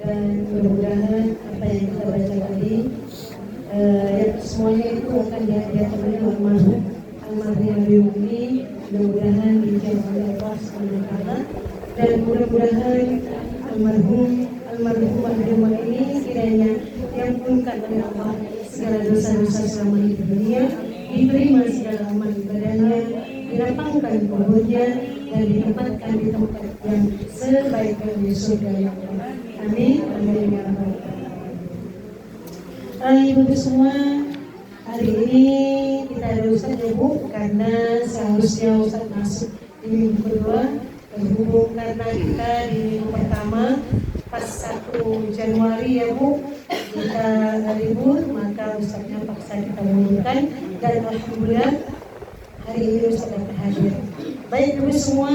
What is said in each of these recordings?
dan mudah-mudahan apa yang kita baca tadi semuanya itu akan dihadiahkan oleh almarhum Nabi ini, mudah-mudahan dijawab oleh Allah SWT, dan mudah-mudahan almarhum ini kiranya diampunkan oleh Allah segala dosa-dosa selama hidup dunia, diterima segala amal ibadahnya, dilapangkan kuburnya, dan ditempatkan di tempat yang sebaik-baiknya surga yang Allah. Amin. Amin ya rabbal alamin. Ibu semua, hari ini kita ada Ustaz ya Bu, karena seharusnya Ustaz masuk di minggu kedua, berhubung karena kita di minggu pertama pas 1 Januari ya Bu, kita libur, maka Ustaznya paksa kita mundurkan, dan alhamdulillah hari ini Ustaz dapat hadir. Baik Ibu semua,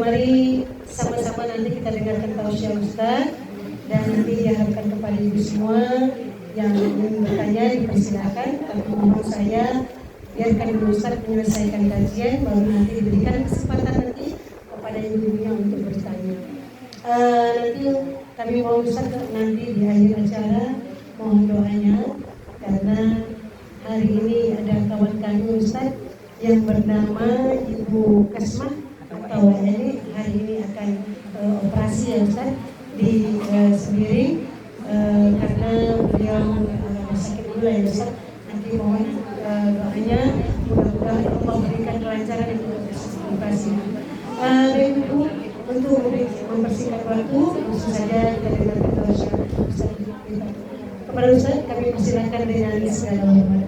mari sama-sama nanti kita dengarkan tausiah Ustaz, dan nanti diharapkan kepada Ibu semua yang ingin bertanya dipersilakan, tapi mohon saya biarkan dulu Ustaz menyelesaikan kajian, baru nanti diberikan kesempatan nanti kepada ibu-ibunya untuk bertanya. Nanti kami mau Ustaz nanti di akhir acara mohon doanya, karena hari ini ada kawan kami Ustaz yang bernama Ibu Kasmah atau ini hari ini akan operasi ya Ustaz di Sembiring, karena beliau sakit gula ya Ustaz. Nanti mohon doanya, mudah-mudahan Allah berikan kelancaran untuk operasi. Ibu untuk mempersingkat waktu, langsung saja kita dengarkan tausiah Ustaz. Kepada Ustaz kami persilakan dengan segala hormat.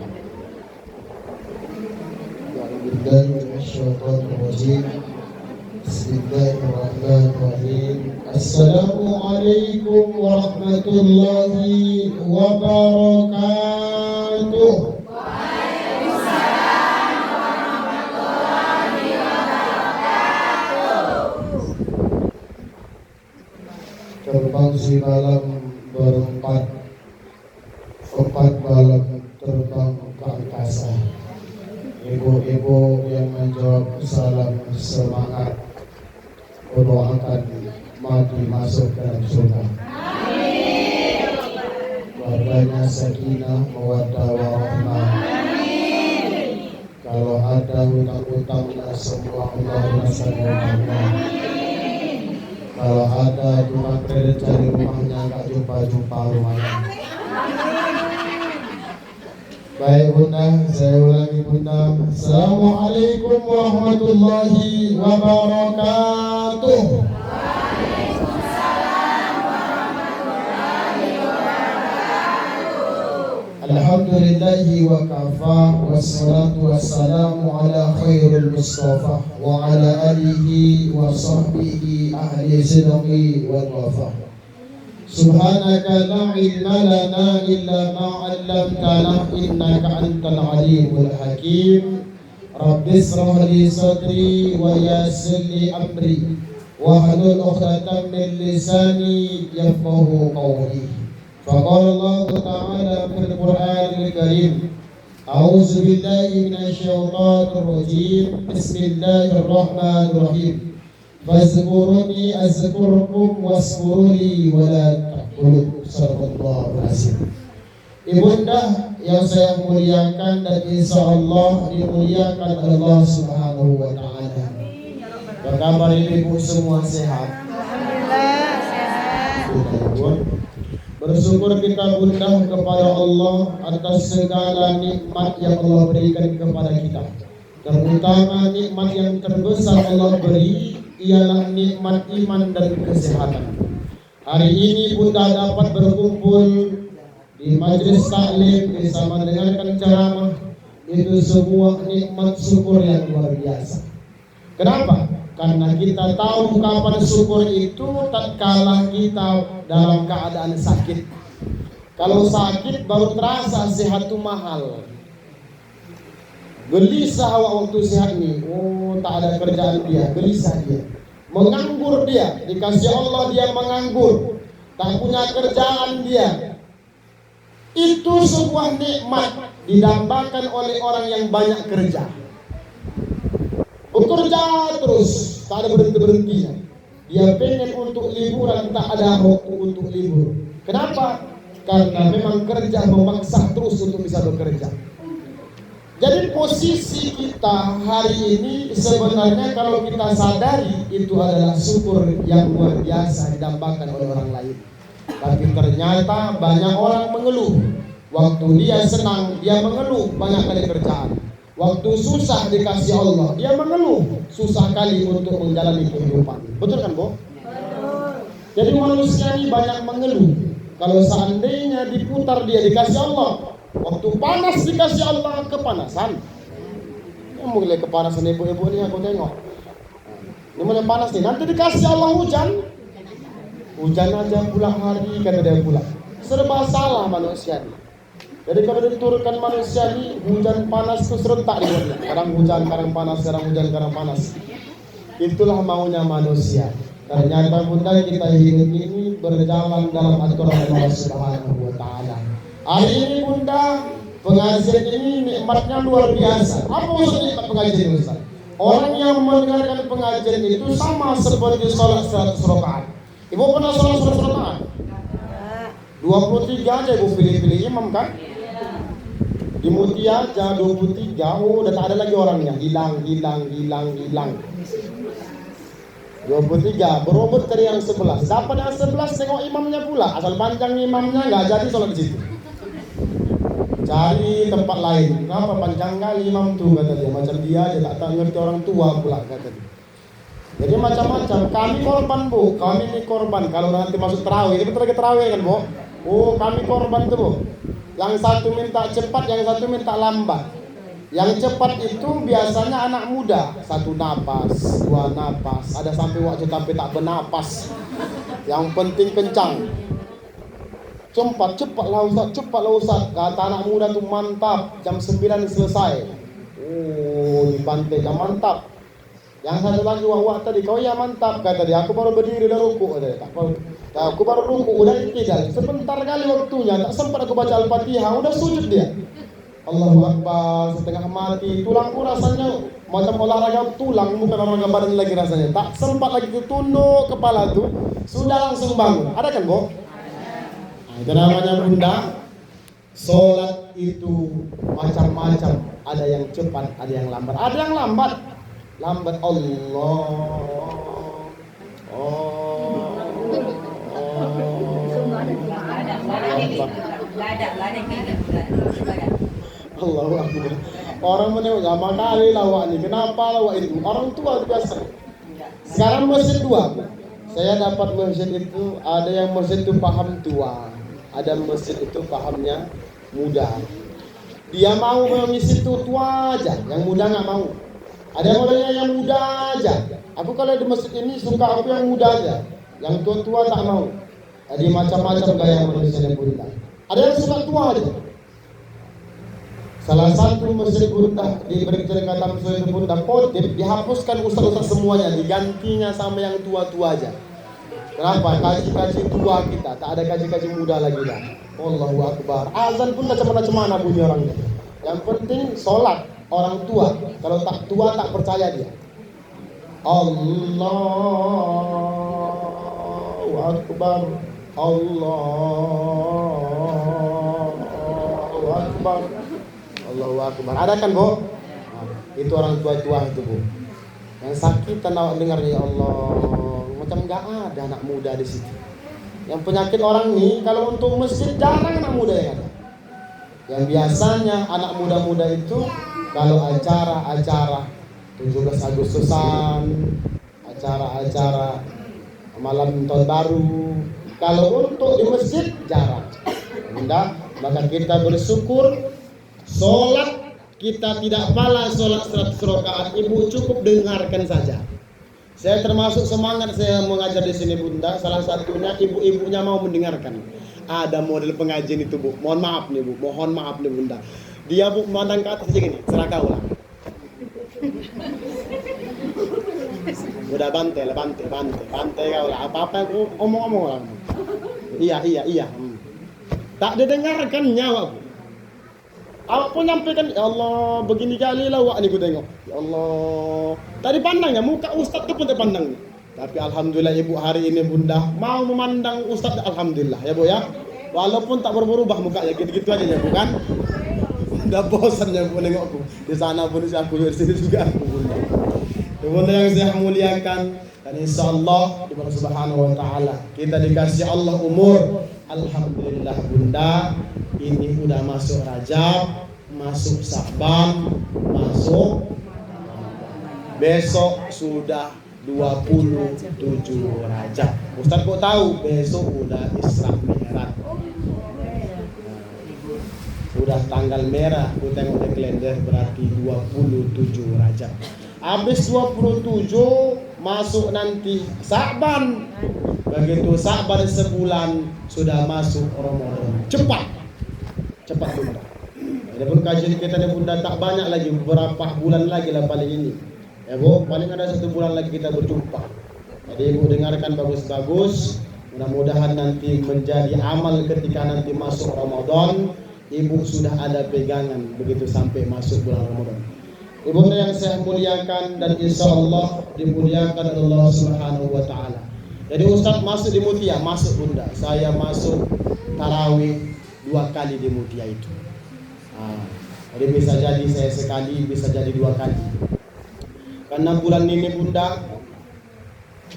Bismillahirrahmanirrahim. Assalamualaikum warahmatullahi wabarakatuh. Waalaikumsalam warahmatullahi wabarakatuh. Terbang si malam berempat, 4 malam terbang ke angkasa. Ibu-ibu yang menjawab salam semangat, doakan mati masuk dalam surga. Amin. Keluarganya sakinah, mawaddah warahmah. Amin. Kalau ada hutang-hutangnya semua Allah lunasan. Kalau ada tukang kredit cari rumahnya nggak jumpa rumahnya. Baik Bunda, saya ulangi Bunda. Assalamualaikum warahmatullahi wabarakatuh. Waalaikumsalam warahmatullahi wabarakatuh. Alhamdulillahi wa kafa, wassalatu wassalamu ala khairul mustafa wa ala alihi wa sahbihi ahli sidqi wal wafa. Subhanaka la ilma lana illa ma 'allamtana innaka antal alimul hakim. Rabbi israh li sadri wa yassir li amri wahlul 'uqdatam min lisani yafqahu qawli. Faqala Allah ta'ala fil Qur'anil Karim, a'udzu billahi minasy syaithanir rajim. Bismillahirrahmanirrahim. Fazkuruni azkurkum waskuruli wala takfurun. Sallallahu alaihi wasallam. Ibunda yang saya muliakan dan insya Allah dimuliakan Allah Subhanahu wa Ta'ala. Apa kabar ibu semua sehat? Alhamdulillah sehat. Bersyukur kita Bunda kepada Allah atas segala nikmat yang Allah berikan kepada kita. Terutama nikmat yang terbesar Allah beri ialah nikmat iman dan kesehatan. Hari ini Bunda dapat berkumpul di majelis taklim bersama mendengarkan ceramah, itu sebuah nikmat syukur yang luar biasa. Kenapa? Karena kita tahu kapan syukur itu tatkala kita dalam keadaan sakit. Kalau sakit baru terasa sehat itu mahal. Gelisah waktu sehat nih, tak ada kerjaan dia, gelisah dia. Menganggur dia, dikasih Allah dia menganggur, tak punya kerjaan dia. Itu sebuah nikmat didambakan oleh orang yang banyak kerja. Bekerja terus, tak ada berhenti-berhentinya. Dia pengen untuk liburan, tak ada waktu untuk libur. Kenapa? Karena memang kerja memaksa terus untuk bisa bekerja. Jadi posisi kita hari ini sebenarnya kalau kita sadari itu adalah syukur yang luar biasa didambakan oleh orang lain. Tapi ternyata banyak orang mengeluh. Waktu dia senang, dia mengeluh banyak kali kerjaan. Waktu susah dikasih Allah, dia mengeluh susah kali untuk menjalani kehidupan. Betul kan, Bu? Jadi manusia ini banyak mengeluh. Kalau seandainya diputar dia dikasih Allah, waktu panas dikasih Allah kepanasan. Yang mulai kepanasan ibu-ibu ini aku tengok. Ini mulai panas nih. Nanti dikasih Allah hujan. Hujan aja pulang hari kata dia pulang. Serba salah manusia ini. Jadi kalau diturunkan manusia ini hujan panas itu serentak dibuatnya. Kadang hujan, kadang panas, kadang hujan, kadang panas. Itulah maunya manusia. Ternyata Bunda kita hidup ini berjalan dalam aturan Allah Subhanahu wa taala. Hari ini Bunda, pengajian ini nikmatnya luar biasa. Apa maksud nikmat pengajian Ustaz? Orang yang mendengarkan pengajian itu sama seperti sholat 100 rakaat. Ibu pernah sholat 100 rakaat? 23 aja ibu pilih-pilih imam kan? Di Mutia aja 23, udah tak ada lagi orangnya. Hilang. 23, berobat dari yang 11. Dapat yang 11, tengok imamnya pula. Asal panjang imamnya, nggak jadi sholat di situ. Cari tempat lain. Kenapa panjang kali imam tuh kata dia. Macam dia aja tak ngerti orang tua pula kata dia. Jadi macam-macam. Kami korban Bu, kami ini korban. Kalau nanti masuk terawih, ini bentar lagi terawih kan Bu. Oh kami korban tuh Bu. Yang satu minta cepat, yang satu minta lambat. Yang cepat itu biasanya anak muda. 1 napas, 2 napas. Ada sampai waktu tapi tak bernapas. Yang penting kencang. Cepatlah Ustaz. Kata anak muda tuh mantap. Jam 9 selesai. Oh dibantai jam mantap. Yang satu lagi wak tadi, kau ya mantap kata dia. Aku baru berdiri udah rukuk kata dia. Aku baru rukuk udah iktidal. Sebentar kali waktunya, tak sempat aku baca Al-Fatihah, udah sujud dia. Allahu Akbar, setengah mati. Tulangku rasanya macam olahraga tulang, bukan olahraga badan lagi rasanya. Tak sempat lagi tunduk kepala tuh, sudah langsung bangun. Ada kan, Bu? Nah, itu namanya Bunda. Sholat itu macam-macam. Ada yang cepat, ada yang lambat. Ada yang lambat Allahu Akbar. Orang menengok lama kali lawak ini. Kenapa lawak itu? Orang tua biasa. Sekarang masjid 2. Saya dapat masjid itu ada yang masjid itu paham tua, ada masjid itu pahamnya muda. Dia mau mengisi itu tua aja, yang muda nggak mau. Ada yang orangnya yang muda aja. Aku kalau di masjid ini suka aku yang muda aja, yang tua tak mau. Jadi macam-macam gaya manusia Bunda. Ada yang suka tua aja. Salah satu masjid Bunda di Berkata Masjid Bunda Potip dihapuskan ustaz-ustaz semuanya, digantinya sama yang tua-tua aja. Kenapa? Kaji-kaji tua kita, tak ada kaji-kaji muda lagi dah. Allahu Akbar. Azan pun tak macam-mana bunyi orangnya. Yang penting sholat orang tua. Kalau tak tua tak percaya dia. Allahu Akbar. Allahu Akbar. Allahu Akbar. Ada kan, Bu? Nah, itu orang tua-tua itu, Bu. Yang sakit awak dengar ya Allah, macam enggak ada anak muda di situ. Yang penyakit orang ini kalau untuk masjid jarang anak muda yang ada. Yang biasanya anak muda-muda itu kalau acara-acara 17 Agustusan, acara-acara malam tahun baru, kalau untuk di masjid jarang. Bunda, maka kita bersyukur sholat kita tidak pala sholat 100 rakaat. Ibu cukup dengarkan saja. Saya termasuk semangat saya mengajar di sini Bunda. Salah satunya ibu-ibunya mau mendengarkan. Ada model pengajian itu Bu. Mohon maaf nih Bu. Mohon maaf nih Bunda. Dia Bu memandang ke atas aja gini. Seraka ulang. Udah bantai kau lah. Apa-apa aku omong-omong lah. Iya. Tak didengarkan nyawa Bu. Aku nyampaikan, ya Allah, begini kali lah wak ni ku tengok. Ya Allah. Tadi pandangnya muka ustaz tu pun tak pandang. Tapi alhamdulillah ibu hari ini bunda mau memandang Ustadz, alhamdulillah ya bu ya. Walaupun tak berubah mukanya gitu-gitu aja ya bukan. Udah bosan ya bu nengokku. Di sana pun aku di sini juga aku bunda. Bunda yang saya muliakan, dan insya Allah di Allah Subhanahu Wa Taala kita dikasih Allah umur. Alhamdulillah bunda, ini udah masuk Rajab, masuk Sa'ban, masuk besok sudah 27 Rajab. Ustaz kok tahu besok udah Isra Mi'raj. Udah tanggal merah, aku tengok di kalender berarti 27 Rajab. Habis 27 masuk nanti Sa'ban. Begitu Sa'ban sebulan sudah masuk Ramadan. Cepat bunda. Adapun kajian kita nih bunda tak banyak lagi, beberapa bulan lagi lah paling ini. Ya bu, paling ada 1 bulan lagi kita berjumpa. Jadi ibu dengarkan bagus-bagus. Mudah-mudahan nanti menjadi amal ketika nanti masuk Ramadan. Ibu sudah ada pegangan begitu sampai masuk bulan Ramadan. Ibu yang saya muliakan dan insya Allah dimuliakan Allah Subhanahu Wa Taala. Jadi Ustadz masuk di Mutia, masuk bunda. Saya masuk tarawih 2 kali di Mutia itu. Jadi bisa jadi saya sekali, bisa jadi 2 kali. Karena bulan ini bunda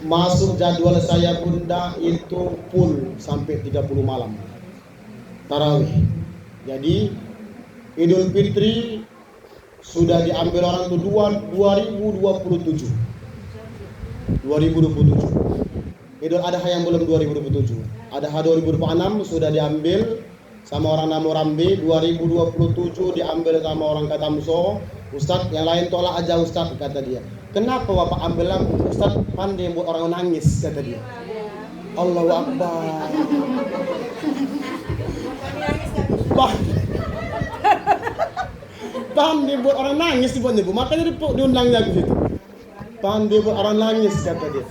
masuk jadwal saya bunda itu full sampai 30 malam tarawih. Jadi Idul Fitri sudah diambil orang itu 2027. Idul Adha yang belum 2027. Adha 2026 sudah diambil sama orang Namurambi, 2027 diambil sama orang Katamso. Ustadz yang lain tolak aja Ustadz, kata dia. Kenapa bapak ambil aku? Ustadz pandai buat orang nangis, kata dia. Allahu Akbar. Pandai buat orang nangis dibuatnya bu, makanya diundangnya ke situ. Pandai buat orang nangis, kata dia.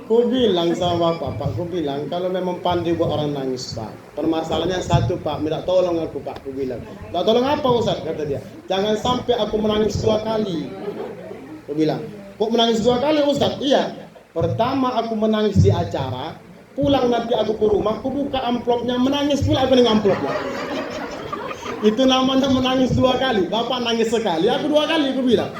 Ku bilang sama bapak, ku bilang kalau memang pandai buat orang nangis pak, permasalahannya satu pak, minta tolong aku pak, ku bilang. Tak tolong apa Ustaz, kata dia. Jangan sampai aku menangis 2 kali. Ku bilang, kok menangis 2 kali Ustaz? Iya. Pertama aku menangis di acara, pulang nanti aku ke rumah, aku buka amplopnya, menangis pula aku dengan amplopnya. Itu namanya menangis 2 kali. Bapak nangis sekali, aku 2 kali, aku bilang.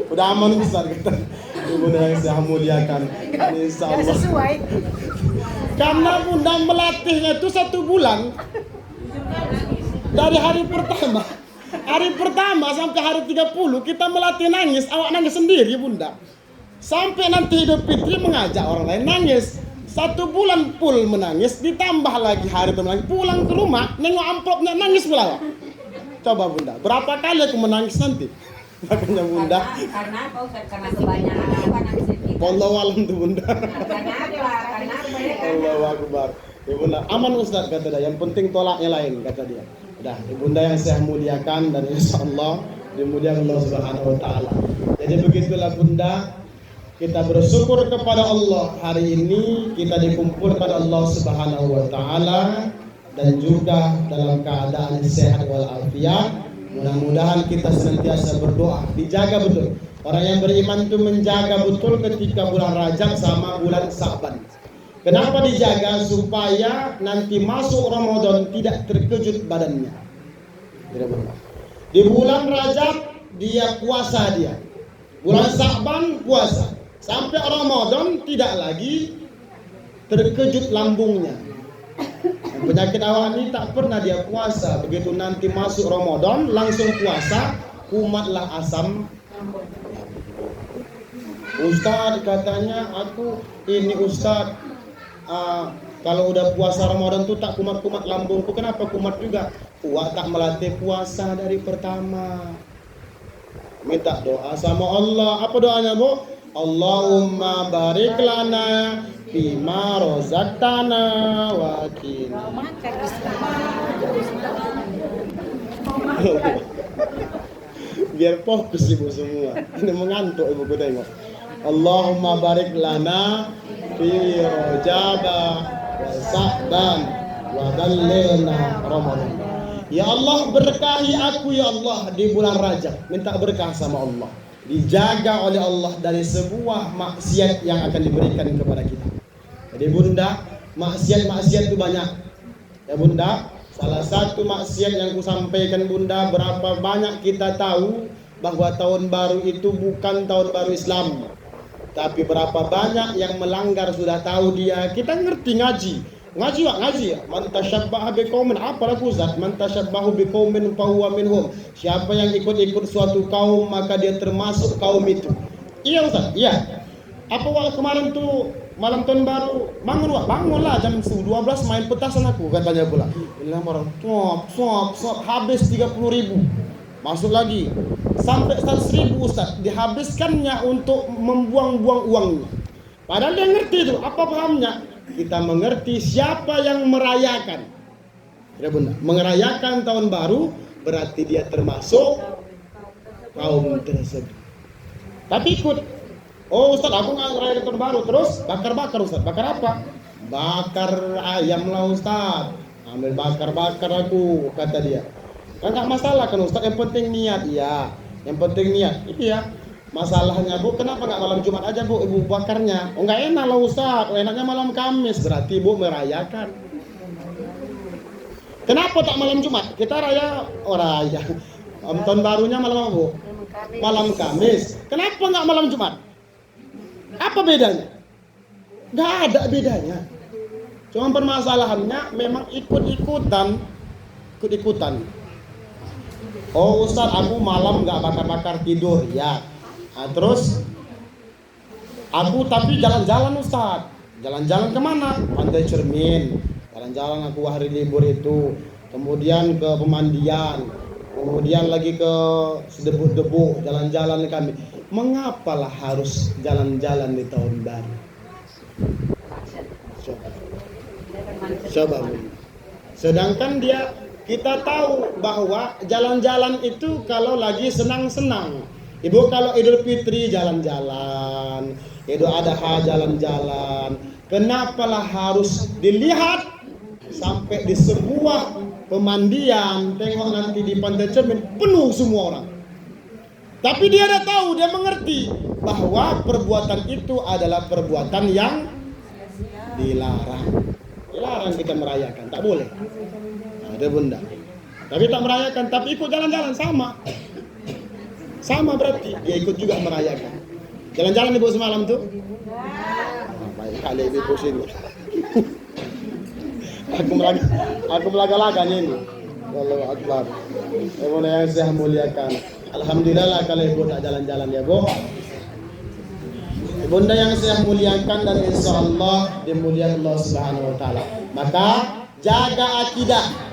Udah aman Ustaz, kata ibu yang saya muliakan. Insya Allah. Sesuai. Karena bunda melatihnya itu 1 bulan. Dari hari pertama sampai hari 30 kita melatih nangis. Awak nangis sendiri bunda. Sampai nanti Idul Fitri mengajak orang lain nangis. 1 bulan full menangis, ditambah lagi hari itu menangis. Pulang ke rumah, nengok amplopnya nangis pula. Coba bunda, berapa kali aku menangis nanti? Makanya bunda. Karena apa Ustaz? Karena kebanyakan apa nangis kita. Wallahu alam tuh bunda. Karena kebanyakan. Allahu Akbar. Ya bunda, aman Ustaz kata dia. Yang penting tolaknya lain kata dia. Udah, bunda yang saya muliakan dan insya Allah dimuliakan Allah Subhanahu Wa Taala. Jadi begitulah bunda. Kita bersyukur kepada Allah hari ini kita dikumpulkan Allah Subhanahu Wa Taala dan juga dalam keadaan sehat walafiat. Mudah-mudahan kita senantiasa berdoa, dijaga betul. Orang yang beriman itu menjaga betul ketika bulan Rajab sama bulan Sa'ban. Kenapa dijaga? Supaya nanti masuk Ramadan tidak terkejut badannya. Tidak benar. Di bulan Rajab dia puasa dia. Bulan Sa'ban puasa. Sampai Ramadan tidak lagi terkejut lambungnya. Penyakit awak ini tak pernah dia puasa. Begitu nanti masuk Ramadan langsung puasa, kumatlah asam. Ustaz katanya aku ini Ustaz kalau udah puasa Ramadan tuh tak kumat-kumat lambungku. Kenapa kumat juga? Wah tak melatih puasa dari pertama. Minta doa sama Allah. Apa doanya bu? Allahumma barik lana bima rozaqtana wa qina. Biar fokus ibu semua. Ini mengantuk ibu tengok. Allahumma barik lana fi Rajab wa Sa'ban wa ballighna Ramadan. Ya Allah berkahi aku ya Allah di bulan Rajab. Minta berkah sama Allah. dijaga oleh Allah dari sebuah maksiat yang akan diberikan kepada kita. Jadi bunda, maksiat-maksiat itu banyak. Ya bunda, salah satu maksiat yang ku sampaikan bunda, berapa banyak kita tahu bahwa tahun baru itu bukan tahun baru Islam. Tapi berapa banyak yang melanggar sudah tahu dia. Kita ngerti ngaji. Ngaji ya. Man tasyabbaha biqaumin, apalah Ustaz? Man tasyabbahu biqaumin fahuwa minhum. Siapa yang ikut-ikut suatu kaum maka dia termasuk kaum itu. Iya Ustaz, iya. Apa waktu kemarin tuh malam tahun baru bangunlah jam 12 main petasan aku katanya pula. Bilang orang swap habis 30.000. Masuk lagi sampai 100.000 Ustaz, dihabiskannya untuk membuang-buang uangnya. Padahal dia ngerti itu, apa pahamnya? Kita mengerti siapa yang merayakan. Ya bunda, merayakan tahun baru berarti dia termasuk kaum tersebut. Tapi ikut. Oh Ustaz, aku nggak ngerayakan tahun baru, terus bakar Ustaz. Bakar apa? Bakar ayam lah Ustaz. Ambil bakar aku, kata dia. Kan nggak masalah kan Ustaz, yang penting niat. Iya, yang penting niat. Iya. Masalahnya Bu, kenapa nggak malam Jumat aja Bu ibu bakarnya? Oh nggak enak lah Ustaz, enaknya malam Kamis. Berarti Ibu merayakan. Kenapa tak malam Jumat? Kita raya. Tahun barunya malam apa Bu? Malam Kamis. Kenapa nggak malam Jumat? Apa bedanya? Nggak ada bedanya. Cuma permasalahannya memang ikut-ikutan. Oh Ustaz, aku malam nggak bakar-bakar tidur ya. Nah, terus aku tapi jalan-jalan Ustaz. Jalan-jalan kemana? Pantai Cermin. Jalan-jalan aku hari libur itu. Kemudian ke pemandian. Kemudian lagi ke Sedebu-debu. Jalan-jalan kami. Mengapalah harus jalan-jalan di tahun baru? Coba. Sedangkan kita tahu bahwa jalan-jalan itu kalau lagi senang-senang. Ibu kalau Idul Fitri jalan-jalan, Idul Adha jalan-jalan. Kenapalah harus dilihat sampai di sebuah pemandian, tengok nanti di Pantai Cermin penuh semua orang. Tapi dia dah tahu, dia mengerti bahwa perbuatan itu adalah perbuatan yang dilarang. Dilarang kita merayakan, tak boleh. Ada bunda. Tapi tak merayakan, tapi ikut jalan-jalan sama. Sama berarti dia ikut juga merayakan. Jalan-jalan Ibu semalam tuh? Baik kali Ibu pusing. Aku melaga-laganya ini. Allahu Akbar. Ibu yang saya muliakan. Alhamdulillah lah kalau Ibu tak jalan-jalan ya Bu. Bunda yang saya muliakan dan insya Allah dimuliakan Allah Subhanahu Wa Taala. Maka jaga akidah.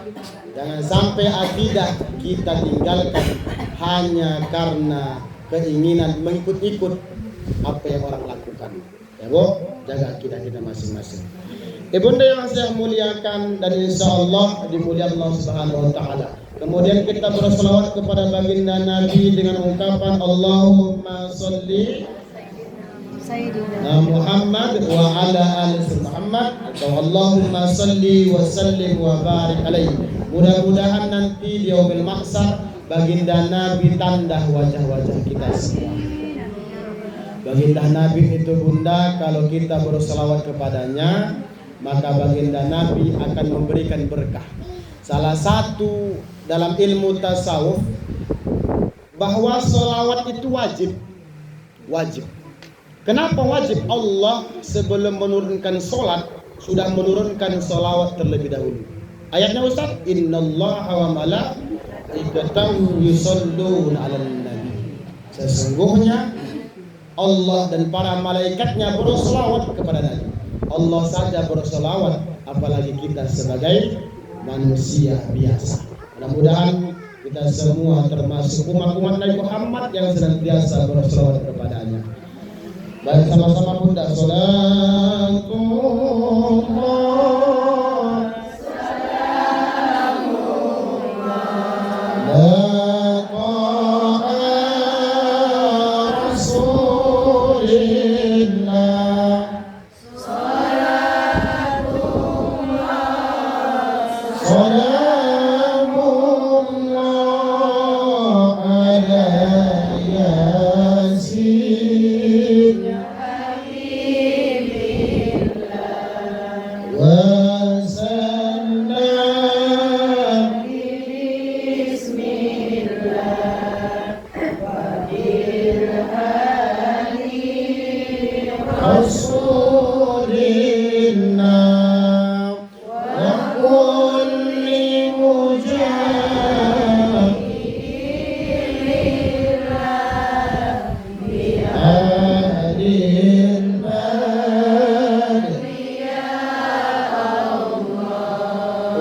Jangan sampai akidah kita tinggalkan hanya karena keinginan mengikut-ikut apa yang orang lakukan. Ya Bu, jaga akidah kita masing-masing. Ibunda yang saya muliakan dan insya Allah dimuliakan Allah Subhanahu Wa Taala. Kemudian kita berselawat kepada baginda Nabi dengan ungkapan Allahumma sholli Muhammad wa ala ali Muhammad, atau Allahumma salli wa sallim wa barik alaihi. Mudah-mudahan nanti di yaumil mahsyar baginda Nabi tanda wajah-wajah kita semua. Baginda Nabi itu bunda, kalau kita berselawat kepadanya maka baginda Nabi akan memberikan berkah. Salah satu dalam ilmu tasawuf bahwa selawat itu wajib. Kenapa wajib? Allah sebelum menurunkan solat sudah menurunkan solawat terlebih dahulu. Ayatnya Ustaz, innallaha wa malaikatahu yusholluna 'alan nabi. Sesungguhnya Allah dan para malaikatnya bersolawat kepada Nabi. Allah saja bersolawat, apalagi kita sebagai manusia biasa. Mudah-mudahan kita semua termasuk umat-umat Nabi Muhammad yang senantiasa bersolawat kepadanya. Baik, sama-sama bunda. Salatullah salamullah ala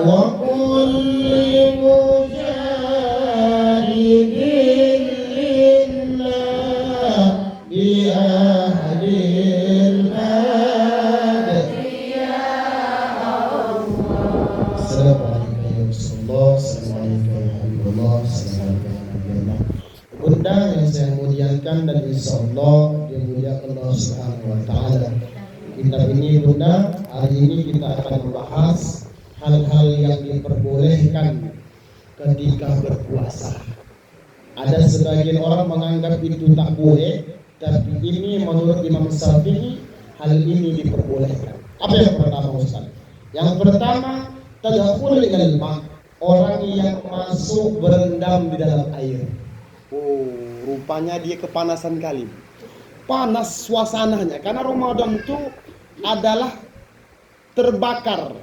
وكل مجاهد لله بأهل البدر يا الله. Assalamualaikum ya Rasulullah, Assalamualaikum ya Habibullah, Assalamualaikum ya Nabiullah. Bunda yang saya muliakan dan insya Allah dimuliakan Allah Subhanahu wa Ta'ala. Kita ini Bunda, hari ini kita akan membahas hal-hal yang diperbolehkan ketika berpuasa. Ada sebagian orang menganggap itu tak boleh, tapi ini menurut Imam Syafi'i hal ini diperbolehkan. Apa yang pertama Ustaz? Yang pertama, tadakhul ilal ma', orang yang masuk berendam di dalam air. Oh, rupanya dia kepanasan kali. Panas suasananya karena Ramadan itu adalah terbakar.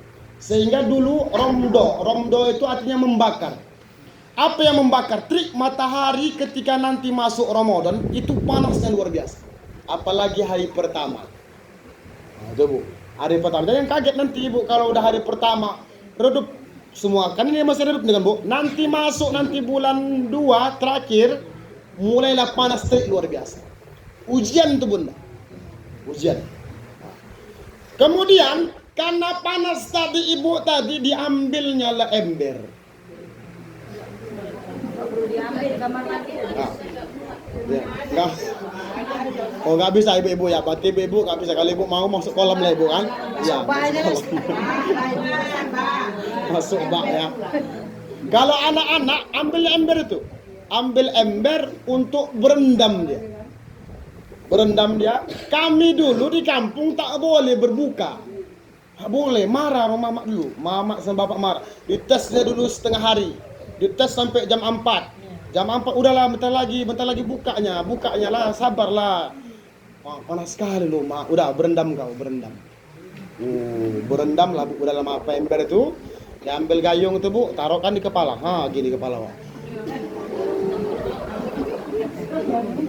Sehingga dulu romdo itu artinya membakar. Apa yang membakar? Terik matahari ketika nanti masuk Ramadan itu panasnya luar biasa. Apalagi hari pertama. Nah, itu Bu, hari pertama. Dan yang kaget nanti Ibu kalau udah hari pertama redup semua. Kan ini masih redup dengan Bu. Nanti masuk nanti bulan 2 terakhir mulailah panas terik luar biasa. Ujian itu Bunda. Ujian. Kemudian karena panas tadi Ibu tadi diambilnya lah ember. Nggak bisa ibu-ibu ya. Berarti ibu-ibu nggak bisa. Kalau ibu mau masuk kolam lah ibu kan? Iya. Masuk bak ya. Kalau anak-anak ambil ember itu, ambil ember untuk berendam dia. Berendam dia. Kami dulu di kampung tak boleh berbuka. Tak boleh, marah sama mamak dulu. Mamak sama bapak marah. Ditesnya dulu setengah hari. Dites sampai jam 4. Jam 4 udahlah bentar lagi bukanya lah, sabarlah. Wah, panas sekali loh, Mak. Udah berendam kau, berendam. Berendam lah, Bu. Udah lama apa ember itu. Diambil gayung itu, Bu, taruhkan di kepala. Gini kepala, Wak.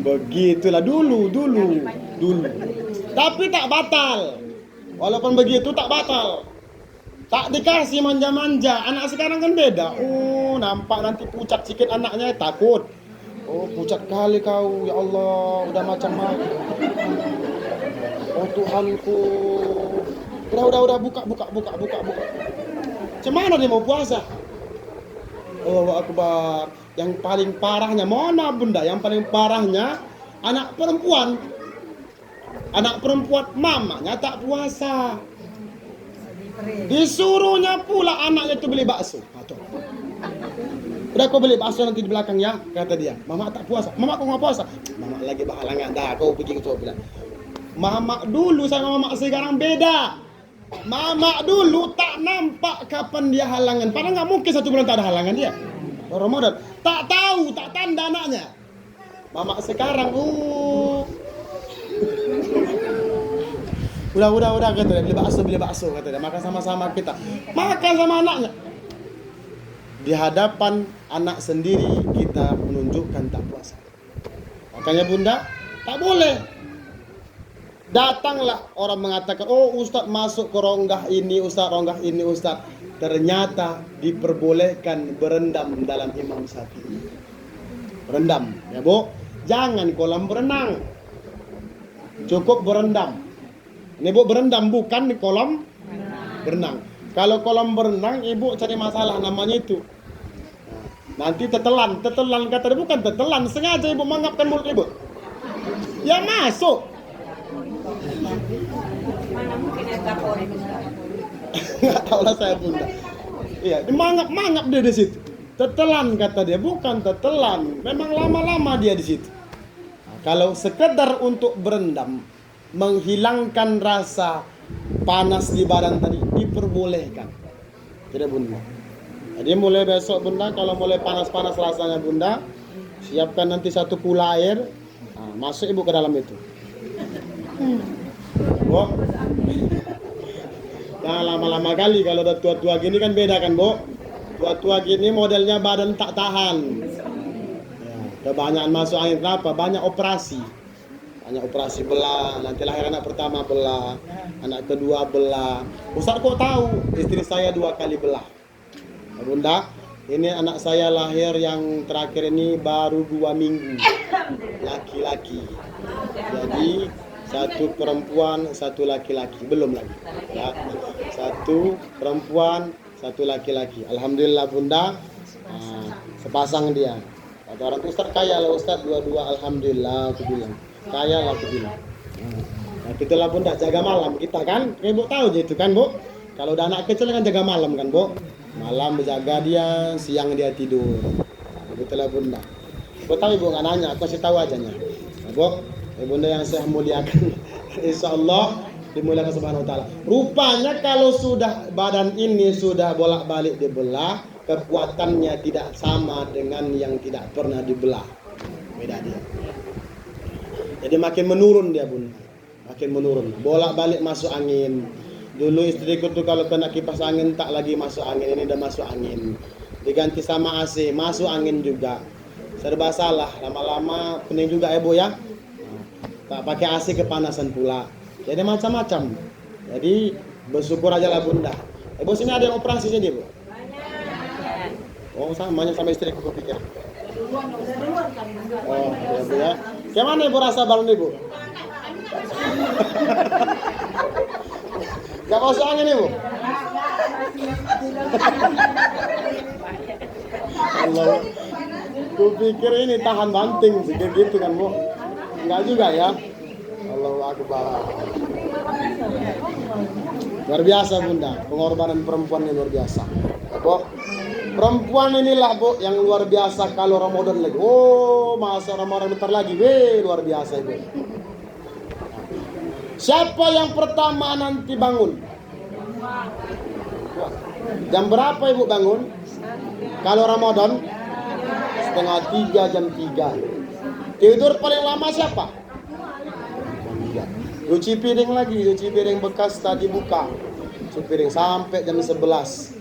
Begitulah dulu. Tapi tak batal. Walaupun begitu tak batal. Tak dikasih manja-manja. Anak sekarang kan beda. Nampak nanti pucat sikit anaknya takut. Pucat kali kau, ya Allah, udah macam mana. Tuhanku. Udah buka. Cemana dia mau puasa? Allahu Akbar. Yang paling parahnya, mohon maaf Bunda, yang paling parahnya anak perempuan. Anak perempuan mamanya tak puasa. Disuruhnya pula anaknya itu beli bakso. Udah kau beli bakso nanti di belakang ya, kata dia. Mama tak puasa. Mama kau nggak puasa? Mama lagi berhalangan. Dah kau pergi ke bilang. Mama dulu sama mama sekarang beda. Mama dulu tak nampak kapan dia halangan. Padahal nggak mungkin 1 bulan tak ada halangan dia. Ramadan tak tahu, tak tanda anaknya. Mama sekarang udah kata dia, beli bakso kata dia, makan sama-sama kita. Makan sama anaknya. Di hadapan anak sendiri kita menunjukkan tak puasa. Makanya Bunda, tak boleh. Datanglah orang mengatakan, Ustaz masuk ke ronggah ini, Ustaz. Ternyata diperbolehkan berendam dalam Imam Syafi'i. Berendam, ya Bu. Jangan kolam berenang. Cukup berendam. Ini Bu berendam bukan di kolam berenang. Kalau kolam berenang Ibu cari masalah namanya itu. Nanti tetelan kata dia, bukan tetelan, sengaja Ibu mangapkan mulut Ibu. Ya masuk. Mana mungkin ada Kapolri Nggak tahu lah saya Bunda. Iya, mangap dia di situ. Tetelan kata dia, bukan tetelan. Memang lama-lama dia di situ. Nah, kalau sekedar untuk berendam, menghilangkan rasa panas di badan tadi diperbolehkan. Tidak Bunda. Jadi mulai besok Bunda, kalau mulai panas-panas rasanya Bunda, siapkan nanti 1 kula air. Masuk Ibu ke dalam itu. Bu, jangan lama-lama kali. Kalau udah tua-tua gini kan beda kan Bu. Tua-tua gini modelnya badan tak tahan ya, kebanyakan masuk angin. Kenapa? Banyak operasi belah. Nanti lahir anak pertama belah, anak kedua belah. Ustaz kok tahu? Istri saya 2 kali belah. Bunda, ini anak saya lahir yang terakhir ini baru 2 minggu, laki-laki. Jadi 1 perempuan, 1 laki-laki, belum lagi. Ya, 1 perempuan, 1 laki-laki. Alhamdulillah Bunda, sepasang dia. Kata orang Ustaz kaya lah Ustaz, 2-2, alhamdulillah aku bilang. Kaya lah aku bilang. Nah, itulah Bunda, jaga malam kita kan. Ibu tahu aja itu kan Bu. Kalau udah anak kecil kan jaga malam kan Bu. Malam menjaga dia, siang dia tidur. Begitulah Bunda. Bu tahu Ibu nggak nanya, aku kasih tahu aja nya. Nah, Bu, Bunda yang saya muliakan. Insya Allah dimuliakan Subhanahu wa taala. Rupanya kalau sudah badan ini sudah bolak-balik dibelah, kekuatannya tidak sama dengan yang tidak pernah dibelah. Beda dia. Jadi makin menurun dia Bunda. Makin menurun. Bolak-balik masuk angin. Dulu istriku tuh kalau kena kipas angin tak lagi masuk angin, ini udah masuk angin. Diganti sama AC, masuk angin juga. Serba salah, lama-lama pening juga Bu ya. Tak pakai AC kepanasan pula. Jadi macam-macam. Jadi bersyukur aja lah Bunda. Bu sini ada yang operasi sini Bu? Oh samanya sama istriku pikir. Oh ya Bu ya. Gimana Ibu rasa balon Ibu? Gak masuk angin Ibu? Allah, ku pikir ini tahan banting gitu kan Bu? Enggak juga ya? Allahu Akbar. Luar biasa Bunda, pengorbanan perempuan ini luar biasa. Bu, perempuan inilah Bu yang luar biasa kalau Ramadan lagi. Oh, masa Ramadan bentar lagi, luar biasa Ibu. Siapa yang pertama nanti bangun? Jam berapa Ibu bangun? Kalau Ramadan? 2:30, jam 3. Tidur paling lama siapa? Cuci piring lagi, cuci piring bekas tadi buka. Cuci piring sampai jam 11.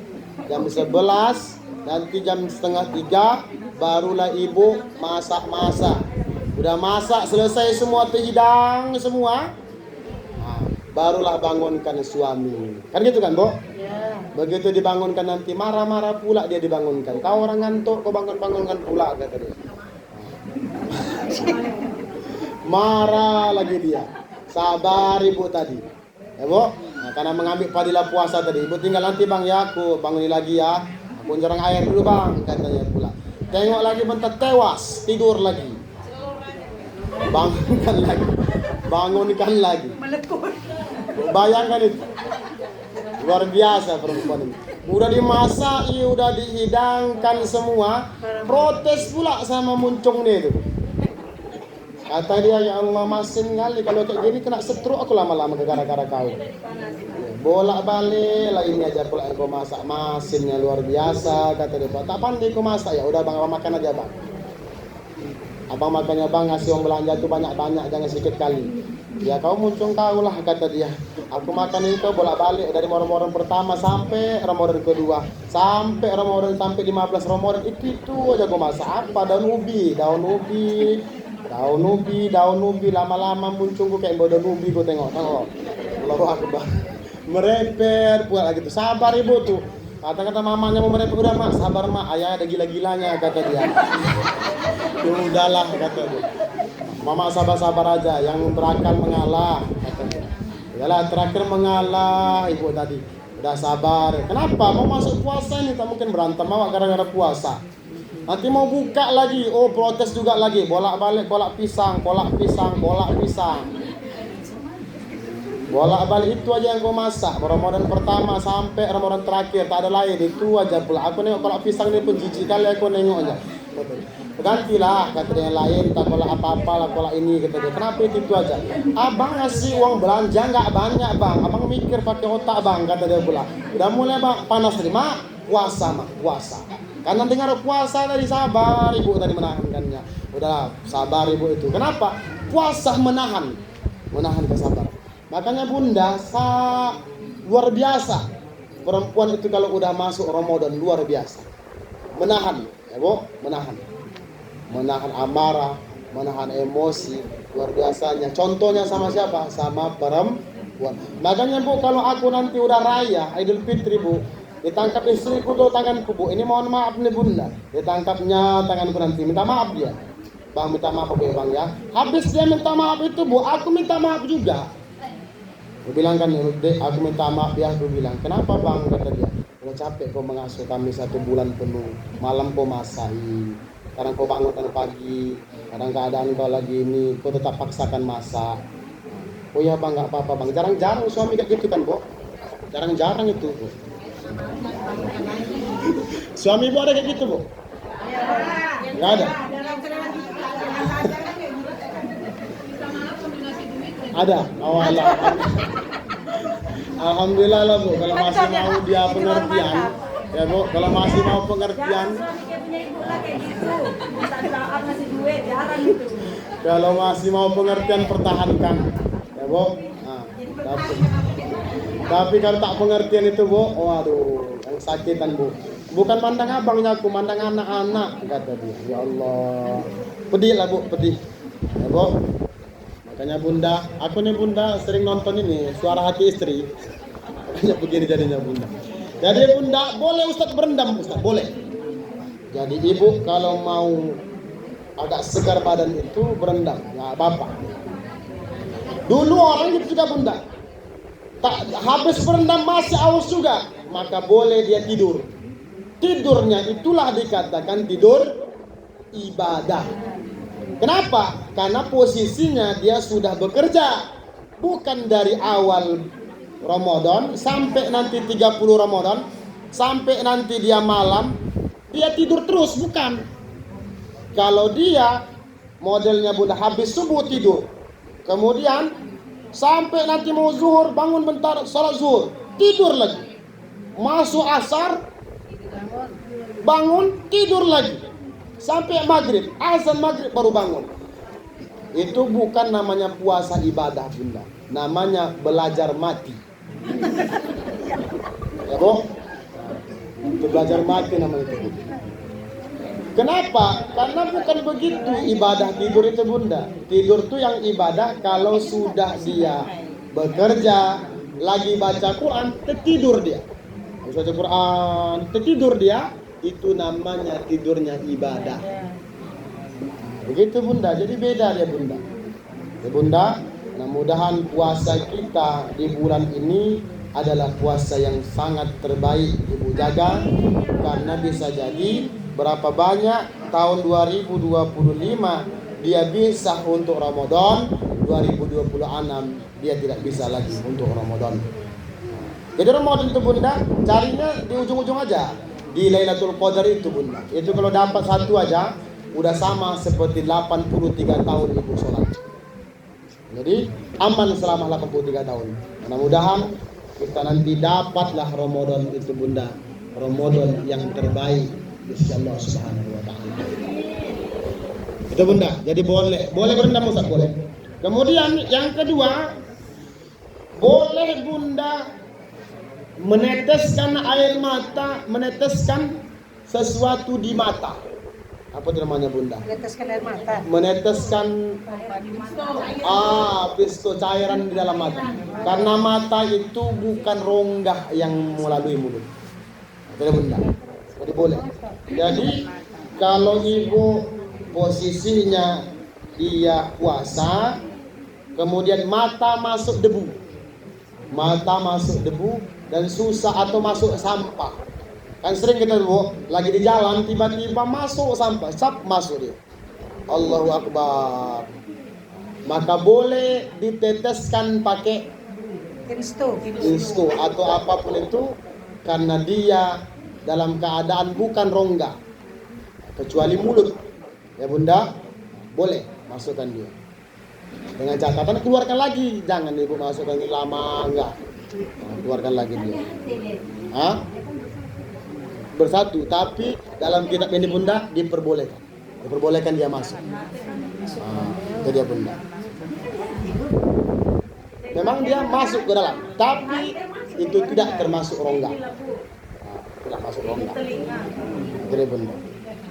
Jam 11, nanti jam 2:30 barulah Ibu masak-masak. Udah masak selesai semua, terhidang semua. Barulah bangunkan suami. Kan gitu kan, Bu? Ya. Begitu dibangunkan nanti marah-marah pula dia dibangunkan. Kau orang ngantuk, kau bangun-bangunkan pula kata dia. Marah lagi dia. Sabar Ibu tadi. Ya, Bu? Nah, karena mengambil fadilah puasa tadi. Ibu tinggal nanti Bang ya, aku bangunin lagi ya. Aku jarang air dulu Bang, katanya pula. Tengok lagi bentar tewas, tidur lagi. Bangunkan lagi. Bangunkan lagi. Bayangkan itu. Luar biasa perempuan ini. Udah dimasak, udah dihidangkan semua, protes pula sama muncung nih itu. Kata dia, ya Allah masin kali kalau kayak gini kena stroke aku lama-lama gara-gara kau. Bolak-balik lah ini aja pula yang kau masak, masinnya luar biasa kata dia. Tak pandai kau masak ya, udah Bang makan aja Bang. Abang makannya Bang, ngasih uang belanja tuh banyak-banyak, jangan sedikit kali. Ya kau muncung kau lah kata dia. Aku makan itu bolak-balik dari Ramadan pertama sampai Ramadan kedua, sampai Ramadan sampai 15 Ramadan itu aja kau masak apa? Daun ubi, lama-lama muncung kayak daun ubi kau tengok. Allahu Akbar. Merepet pula gitu. Sabar Ibu tuh. Kata-kata mamanya mau merepet, udah Mak, sabar Mak, ayah ada gila-gilanya kata dia. Ya udahlah kata dia. Mama sabar-sabar aja, yang terakhir mengalah kata dia. Yalah terakhir mengalah Ibu tadi. Udah sabar. Kenapa? Mau masuk puasa ini tak mungkin berantem awak gara-gara puasa. Nanti mau buka lagi, oh protes juga lagi, bolak-balik kolak pisang. Bolak-balik itu aja yang kau masak. Ramadan pertama sampai Ramadan terakhir tak ada lain, itu aja pula. Aku nengok kolak pisang ni pun jijik kali aku nengok aja. Gantilah kata dia yang lain, tak kolak apa-apa lah kolak ini kata dia. Kenapa itu aja? Abang ngasih uang belanja nggak banyak Bang. Abang mikir pakai otak Bang kata dia pula. Udah mulai Bang panas tadi Mak, puasa. Karena dengar puasa tadi sabar Ibu tadi menahankannya. Udah sabar Ibu itu. Kenapa? Puasa menahan kesabaran. Makanya Bunda luar biasa. Perempuan itu kalau udah masuk Ramadan luar biasa. Menahan, ya Bu, menahan amarah, menahan emosi, luar biasanya. Contohnya sama siapa? Sama perempuan. Makanya Bu, kalau aku nanti udah raya Idul Fitri Bu, Ditangkap istriku tuh tanganku, Bu. Ini mohon maaf nih bunda. Ditangkapnya tanganku nanti. Minta maaf dia. Bang minta maaf oke bang ya. Habis dia minta maaf itu Bu, aku minta maaf juga. Aku bilang kan, Dek, aku minta maaf ya. Aku bilang, kenapa bang? Kata dia. Udah capek kau mengasuh kami 1 bulan penuh. Malam kau masakin. Kadang kau bangun pagi. Kadang keadaan kau lagi ini, kau tetap paksakan masak. Oh ya bang, nggak apa-apa bang. Jarang-jarang suami kayak gitu kan, Bu. Jarang-jarang itu, Bu. Suami ibu ada kayak gitu, Bu? Nggak ada. Ada. Oh, Alhamdulillah lah, Bu. Kalau masih mau dia pengertian, ya Bu. Kalau masih mau pengertian, kalau masih mau pengertian pertahankan, ya Bu. Nah, tapi kalau tak pengertian itu Bu, waduh, yang sakitan Bu. Bukan mandang abangnya aku, mandang anak-anak, kata dia. Ya Allah, pedih lah Bu, pedih. Ya Bu. Makanya bunda, aku nih bunda sering nonton ini Suara Hati Istri. Makanya begini jadinya bunda. Jadi bunda, boleh Ustadz berendam Ustadz, boleh. Jadi ibu kalau mau agak segar badan itu berendam, nggak apa-apa. Dulu orang itu juga bunda, tak habis berendam masih aus juga, maka boleh dia tidur. Tidurnya itulah dikatakan tidur ibadah. Kenapa? Karena posisinya dia sudah bekerja. Bukan dari awal Ramadan sampai nanti 30 Ramadan, sampai nanti dia malam, dia tidur terus, bukan. Kalau dia modelnya bunda habis subuh tidur, kemudian sampai nanti mau zuhur, bangun bentar, sholat zuhur, tidur lagi. Masuk asar, bangun, tidur lagi. Sampai maghrib, azan maghrib baru bangun. Itu bukan namanya puasa ibadah bunda, namanya belajar mati. Ya Bu, itu belajar mati namanya itu. Kenapa? Karena bukan begitu ibadah tidur itu bunda. Tidur itu yang ibadah kalau sudah dia bekerja, lagi baca Quran, tertidur dia. Baca Quran, tertidur dia. Itu namanya tidurnya ibadah. Begitu bunda, jadi beda dia bunda. Ya bunda, mudah-mudahan puasa kita di bulan ini adalah puasa yang sangat terbaik ibu jaga. Karena bisa jadi berapa banyak tahun 2025 dia bisa untuk Ramadan, 2026 dia tidak bisa lagi untuk Ramadan. Jadi Ramadan itu bunda, carinya di ujung-ujung aja. Di Lailatul Qadar itu bunda, itu kalau dapat satu aja udah sama seperti 83 tahun ibu sholat. Jadi aman selama 83 tahun. Mudah-mudahan kita nanti dapatlah Ramadan itu bunda, Ramadan yang terbaik insyaallah subhanahu wa ta'ala. Itu bunda, jadi boleh berendam Ustaz, boleh. Kemudian yang kedua, boleh bunda meneteskan air mata, meneteskan sesuatu di mata. Apa itu namanya bunda? Meneteskan air mata. Meneteskan pisto cairan di dalam mata. Karena mata itu bukan rongga yang melalui mulut. Tidak bunda. Jadi boleh. Jadi kalau ibu posisinya dia puasa, kemudian mata masuk debu, dan susah atau masuk sampah. Kan sering kita Bu, lagi di jalan tiba-tiba masuk sampah, masuk dia. Allahu Akbar. Maka boleh diteteskan pakai insto atau apapun itu, karena dia dalam keadaan bukan rongga, kecuali mulut. Ya bunda, boleh masukkan dia. Dengan catatan keluarkan lagi, jangan ibu masukkan lama, enggak. Keluarkan lagi dia. Bersatu, tapi dalam kitab ini bunda diperbolehkan dia masuk. Itu dia bunda. Memang dia masuk ke dalam, tapi itu tidak termasuk rongga. Tidak masuk rongga. Jadi bunda,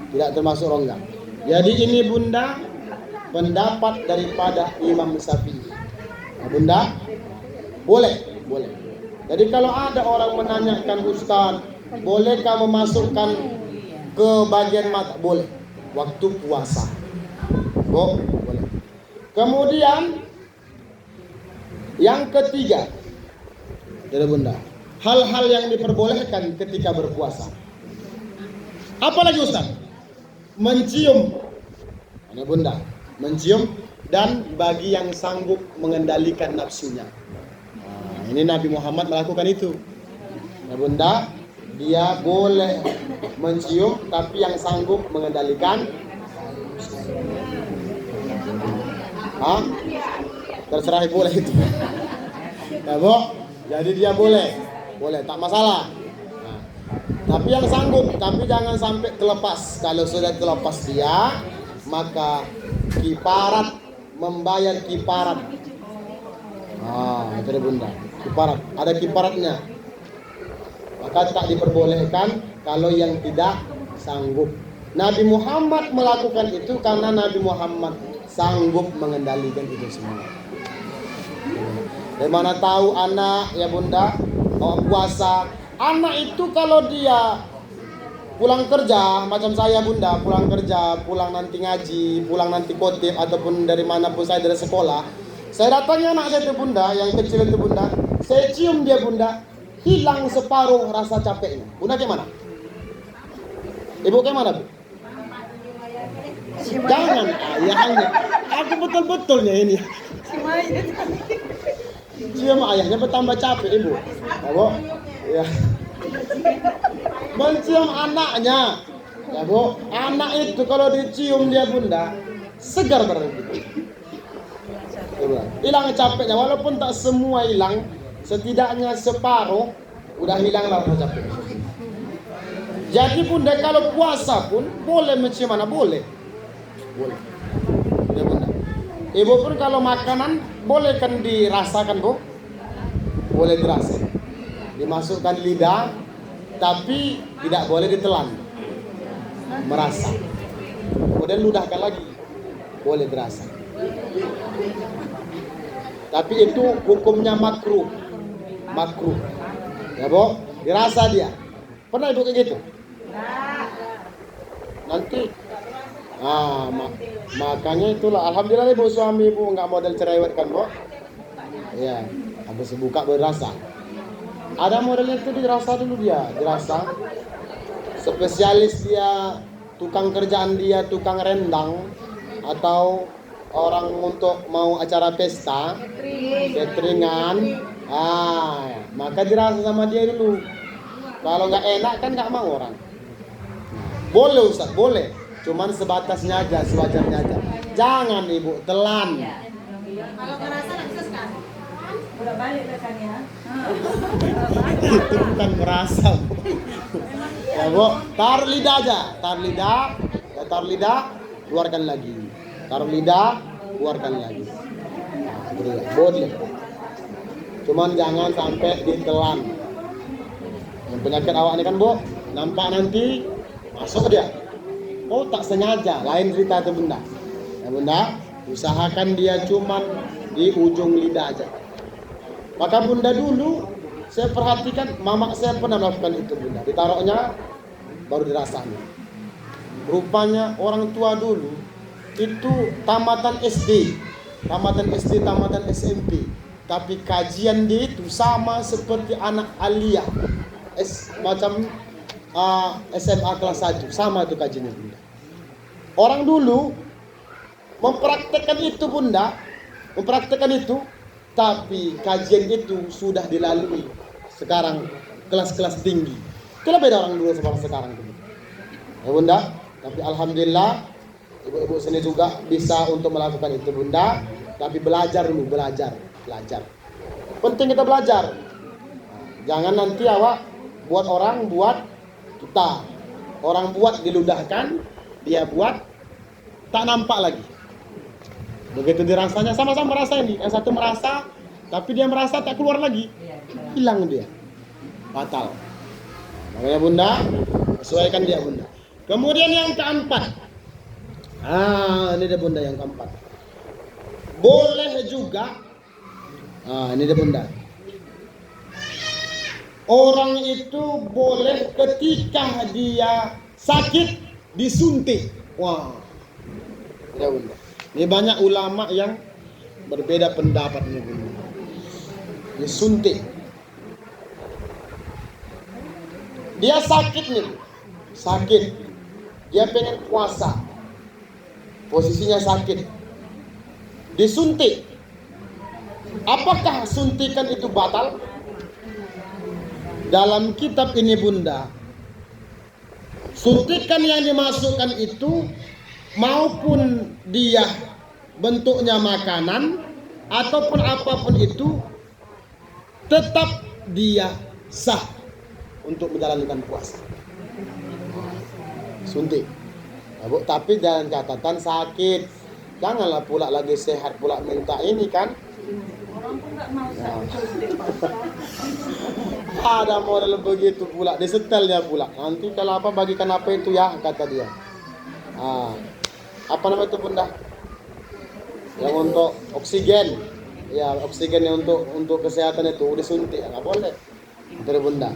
tidak termasuk rongga. Jadi ini bunda pendapat daripada Imam Syafi'i. Bunda, boleh. Jadi kalau ada orang menanyakan Ustaz, Bolehkah memasukkan ke bagian mata? Boleh. Waktu puasa. Boleh. Kemudian yang ketiga, saudara bunda, hal-hal yang diperbolehkan ketika berpuasa. Apalagi Ustaz? Mencium. Saudara bunda, mencium dan bagi yang sanggup mengendalikan nafsunya. Nah, ini Nabi Muhammad melakukan itu. Saudara bunda, dia boleh mencium tapi yang sanggup mengendalikan. Terserah boleh itu. Ya, Bu. Jadi dia boleh, tak masalah. Nah, tapi yang sanggup, tapi jangan sampai terlepas. Kalau sudah terlepas dia, maka kiparat, membayar kiparat. Itu ada bunda, kiparat. Ada kiparatnya. Maka tak diperbolehkan kalau yang tidak sanggup. Nabi Muhammad melakukan itu karena Nabi Muhammad sanggup mengendalikan itu semua. Dari mana tahu anak ya bunda mau puasa, anak itu kalau dia pulang kerja macam saya bunda, pulang kerja, pulang nanti ngaji, pulang nanti khotib ataupun dari manapun saya dari sekolah, saya datangnya anak saya itu bunda, yang kecil itu bunda, saya cium dia bunda, hilang separuh rasa capeknya. Bunda gimana? Ibu gimana bu? Jangan ayahnya, aku betul-betulnya ini. Cium ayahnya bertambah capek ibu. Ya bu, ya. Mencium anaknya, ya bu. Anak itu kalau dicium dia bunda, segar berarti. Hilang capeknya, walaupun tak semua hilang, setidaknya separuh udah hilang rasa capek. Jadi bunda kalau puasa pun boleh mencium anak, boleh. Ya bunda. Ibu pun kalau makanan boleh kan dirasakan bu, boleh dirasa, dimasukkan lidah, tapi tidak boleh ditelan, merasa. Kemudian ludahkan lagi, boleh dirasa. Tapi itu hukumnya makruh, ya bu, dirasa dia. Pernah ibu kayak gitu? Nanti. Makanya itulah alhamdulillah ibu suami ibu nggak model cerewet kan bu. Ya, habis buka berasa. Ada modelnya itu dirasa dulu dia, dirasa. Spesialis dia, tukang kerjaan dia, tukang rendang atau orang untuk mau acara pesta, cateringan. Maka dirasa sama dia dulu. Kalau nggak enak kan nggak mau orang. Boleh Ustaz, boleh. Cuman sebatasnya aja, sewajarnya aja. Jangan ibu telan. Kalau ngerasa langsung kan? Udah balik kan ya? Itu bukan merasa. Ya bu, taruh lidah aja, taruh lidah, keluarkan lagi. Taruh lidah, keluarkan lagi. Boleh. Cuman jangan sampai ditelan. Yang penyakit awak ini kan bu, nampak nanti masuk dia. Oh tak sengaja, lain cerita itu bunda. Ya bunda, usahakan dia cuman di ujung lidah aja. Maka bunda dulu, saya perhatikan, mama saya pernah melakukan itu bunda. Ditaruhnya, baru dirasakan. Rupanya orang tua dulu, itu tamatan SD, tamatan SMP. Tapi kajian dia itu sama seperti anak aliyah, macam SMA kelas 1, sama itu kajiannya bunda. Orang dulu mempraktekkan itu bunda, tapi kajian itu sudah dilalui sekarang kelas-kelas tinggi. Itulah beda orang dulu sama sekarang bunda. Ya bunda, tapi alhamdulillah ibu-ibu sini juga bisa untuk melakukan itu bunda, tapi belajar dulu, belajar. Penting kita belajar. Jangan nanti awak buat orang buat kita. Orang buat diludahkan, dia buat tak nampak lagi. Begitu dirasanya sama-sama merasa ini. Yang satu merasa, tapi dia merasa tak keluar lagi. Hilang dia. Batal. Makanya bunda, sesuaikan dia bunda. Kemudian yang keempat. Ini dia bunda yang keempat. Boleh juga. Ini dia bunda. orang itu boleh ketika dia sakit disuntik. Wah, ya Bunda. Ini banyak ulama yang berbeda pendapat ini Bunda. Disuntik. Dia sakit nih, sakit. Dia pengen puasa. Posisinya sakit. Disuntik. Apakah suntikan itu batal? Dalam kitab ini Bunda, suntikan yang dimasukkan itu maupun dia bentuknya makanan ataupun apapun itu tetap dia sah untuk menjalankan puasa. Suntik. Nah, Bu, tapi jangan catatan sakit. Janganlah pula lagi sehat pula minta ini kan. Orang pun nggak mau Nah. suntik. Ada model begitu pula, disetelnya pula. Nanti kalau apa bagikan apa itu ya, kata dia. Apa nama itu Bunda? Yang untuk oksigen. Ya, oksigen yang untuk kesehatan itu disuntik, nggak boleh. Dari Bunda.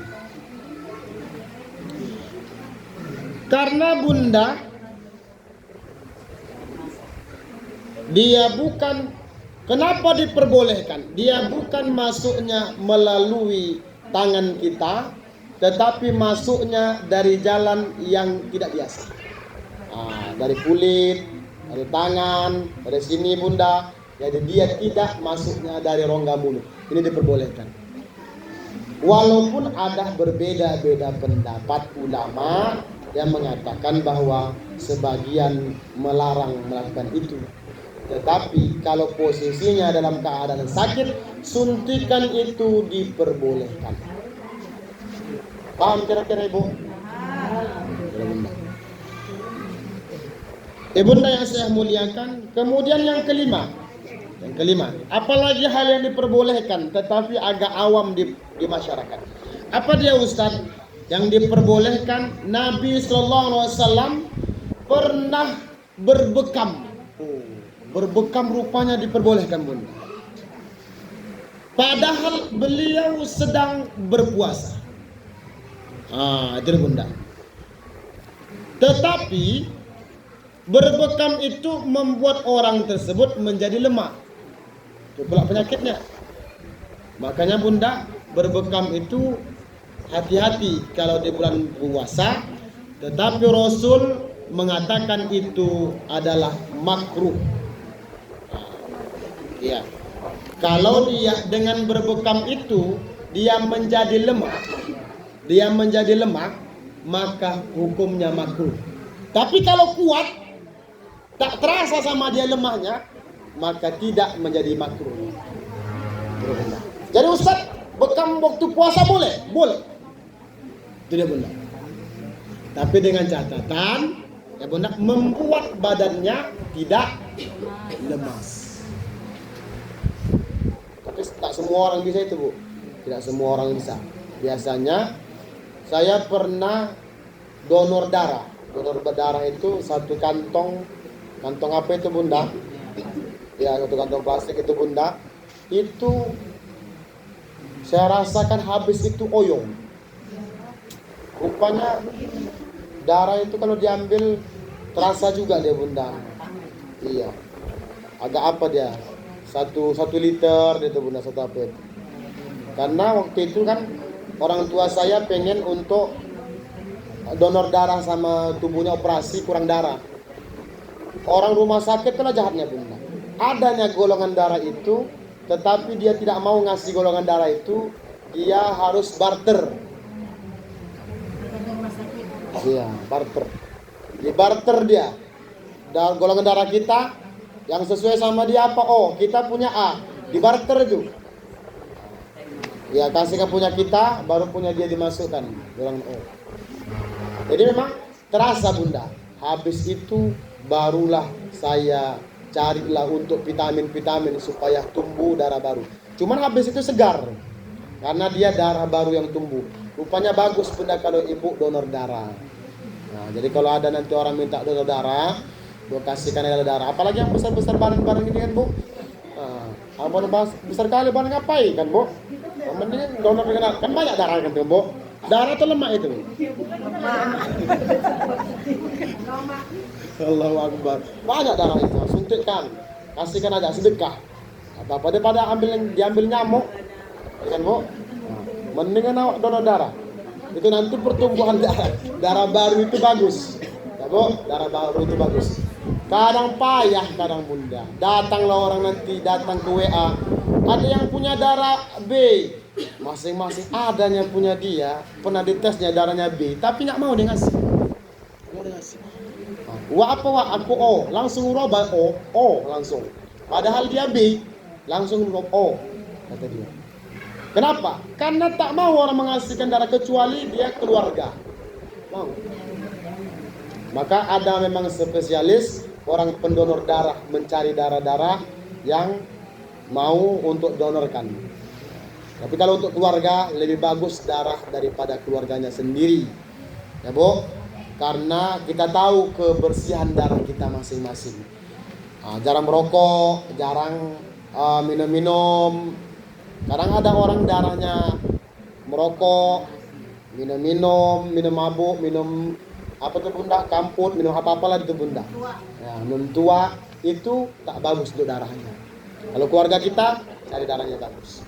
Karena Bunda dia bukan, kenapa diperbolehkan? Dia bukan masuknya melalui tangan kita, tetapi masuknya dari jalan yang tidak biasa. Dari kulit, dari tangan, dari sini Bunda. Jadi dia tidak masuknya dari rongga mulut. Ini diperbolehkan. Walaupun ada berbeda-beda pendapat ulama yang mengatakan bahwa sebagian melarang melakukan itu. Tetapi kalau posisinya dalam keadaan sakit, suntikan itu diperbolehkan. Paham kira-kira Ibu? Bunda yang saya muliakan, kemudian yang kelima, apalagi hal yang diperbolehkan tetapi agak awam di masyarakat. Apa dia Ustaz? Yang diperbolehkan, Nabi SAW pernah berbekam. Berbekam rupanya diperbolehkan Bunda. Padahal beliau sedang berpuasa. Itu Bunda. Tetapi berbekam itu membuat orang tersebut menjadi lemah. Itu pula penyakitnya. Makanya Bunda, berbekam itu hati-hati kalau di bulan puasa. Tetapi Rasul mengatakan itu adalah makruh. Ya. Kalau dia dengan berbekam itu dia menjadi lemah, maka hukumnya makruh. Tapi kalau kuat, tak terasa sama dia lemahnya, maka tidak menjadi makruh. Jadi Ustaz, bekam waktu puasa boleh? Boleh. Tidak Bunda. Tapi dengan catatan, ya Bunda, membuat badannya tidak lemas. Tapi tak semua orang bisa itu Bu. Tidak semua orang bisa. Biasanya saya pernah donor darah. Donor darah itu satu kantong apa itu Bunda? Ya, satu kantong plastik itu Bunda. Itu saya rasakan habis itu oyong. Rupanya darah itu kalau diambil terasa juga dia Bunda. Iya. Agak apa dia? Satu liter itu Bunda, satu apa itu. Karena waktu itu kan orang tua saya pengen untuk donor darah sama tubuhnya operasi kurang darah. Orang rumah sakit telah jahatnya Bunda. Adanya golongan darah itu, tetapi dia tidak mau ngasih golongan darah itu, dia harus barter. Iya, barter. Di barter dia. Dan golongan darah kita yang sesuai sama dia apa? Oh, kita punya A, di barter itu. Ya, kasihkan punya kita, baru punya dia dimasukkan golongan O. Jadi memang terasa Bunda. Habis itu barulah saya carilah untuk vitamin-vitamin supaya tumbuh darah baru. Cuman habis itu segar. Karena dia darah baru yang tumbuh. Rupanya bagus Bunda kalau ibu donor darah. Nah, jadi kalau ada nanti orang minta donor darah, Bu kasihkan darah. Apalagi yang besar-besar barang-barang ini kan Bu. Nah, besar kali barang ngapain kan Bu? Mending donor kena kan banyak darah kan tuh, Bu. Darah itu lemak itu. Allahu Akbar. Banyak darah itu, suntikkan. Kasihkan aja sedekah. Apa daripada diambil nyamuk, ya kan Bu? Nah, mendingan awak donor darah. Itu nanti pertumbuhan darah baru itu bagus. Ya Bu, darah baru itu bagus. Kadang payah, kadang bunda. Datanglah orang nanti, datang ke WA. Ada yang punya darah B, masing-masing adanya punya dia. Pernah ditesnya darahnya B, tapi nggak mau dia ngasih. Wah apa wah aku O, langsung rubah O langsung. Padahal dia B, langsung rubah O kata dia. Kenapa? Karena tak mau orang mengasihkan darah kecuali dia keluarga. Mau. Maka ada memang spesialis orang pendonor darah mencari darah-darah yang mau untuk donorkan. Tapi kalau untuk keluarga lebih bagus darah daripada keluarganya sendiri. Ya Bu, karena kita tahu kebersihan darah kita masing-masing. Jarang merokok, jarang minum-minum. Kadang ada orang darahnya merokok, minum mabuk, minum apa tuh bunda, kamput, minum apa-apalah itu bunda. Ya, minum tua itu tak bagus untuk darahnya. Kalau keluarga kita cari darahnya bagus.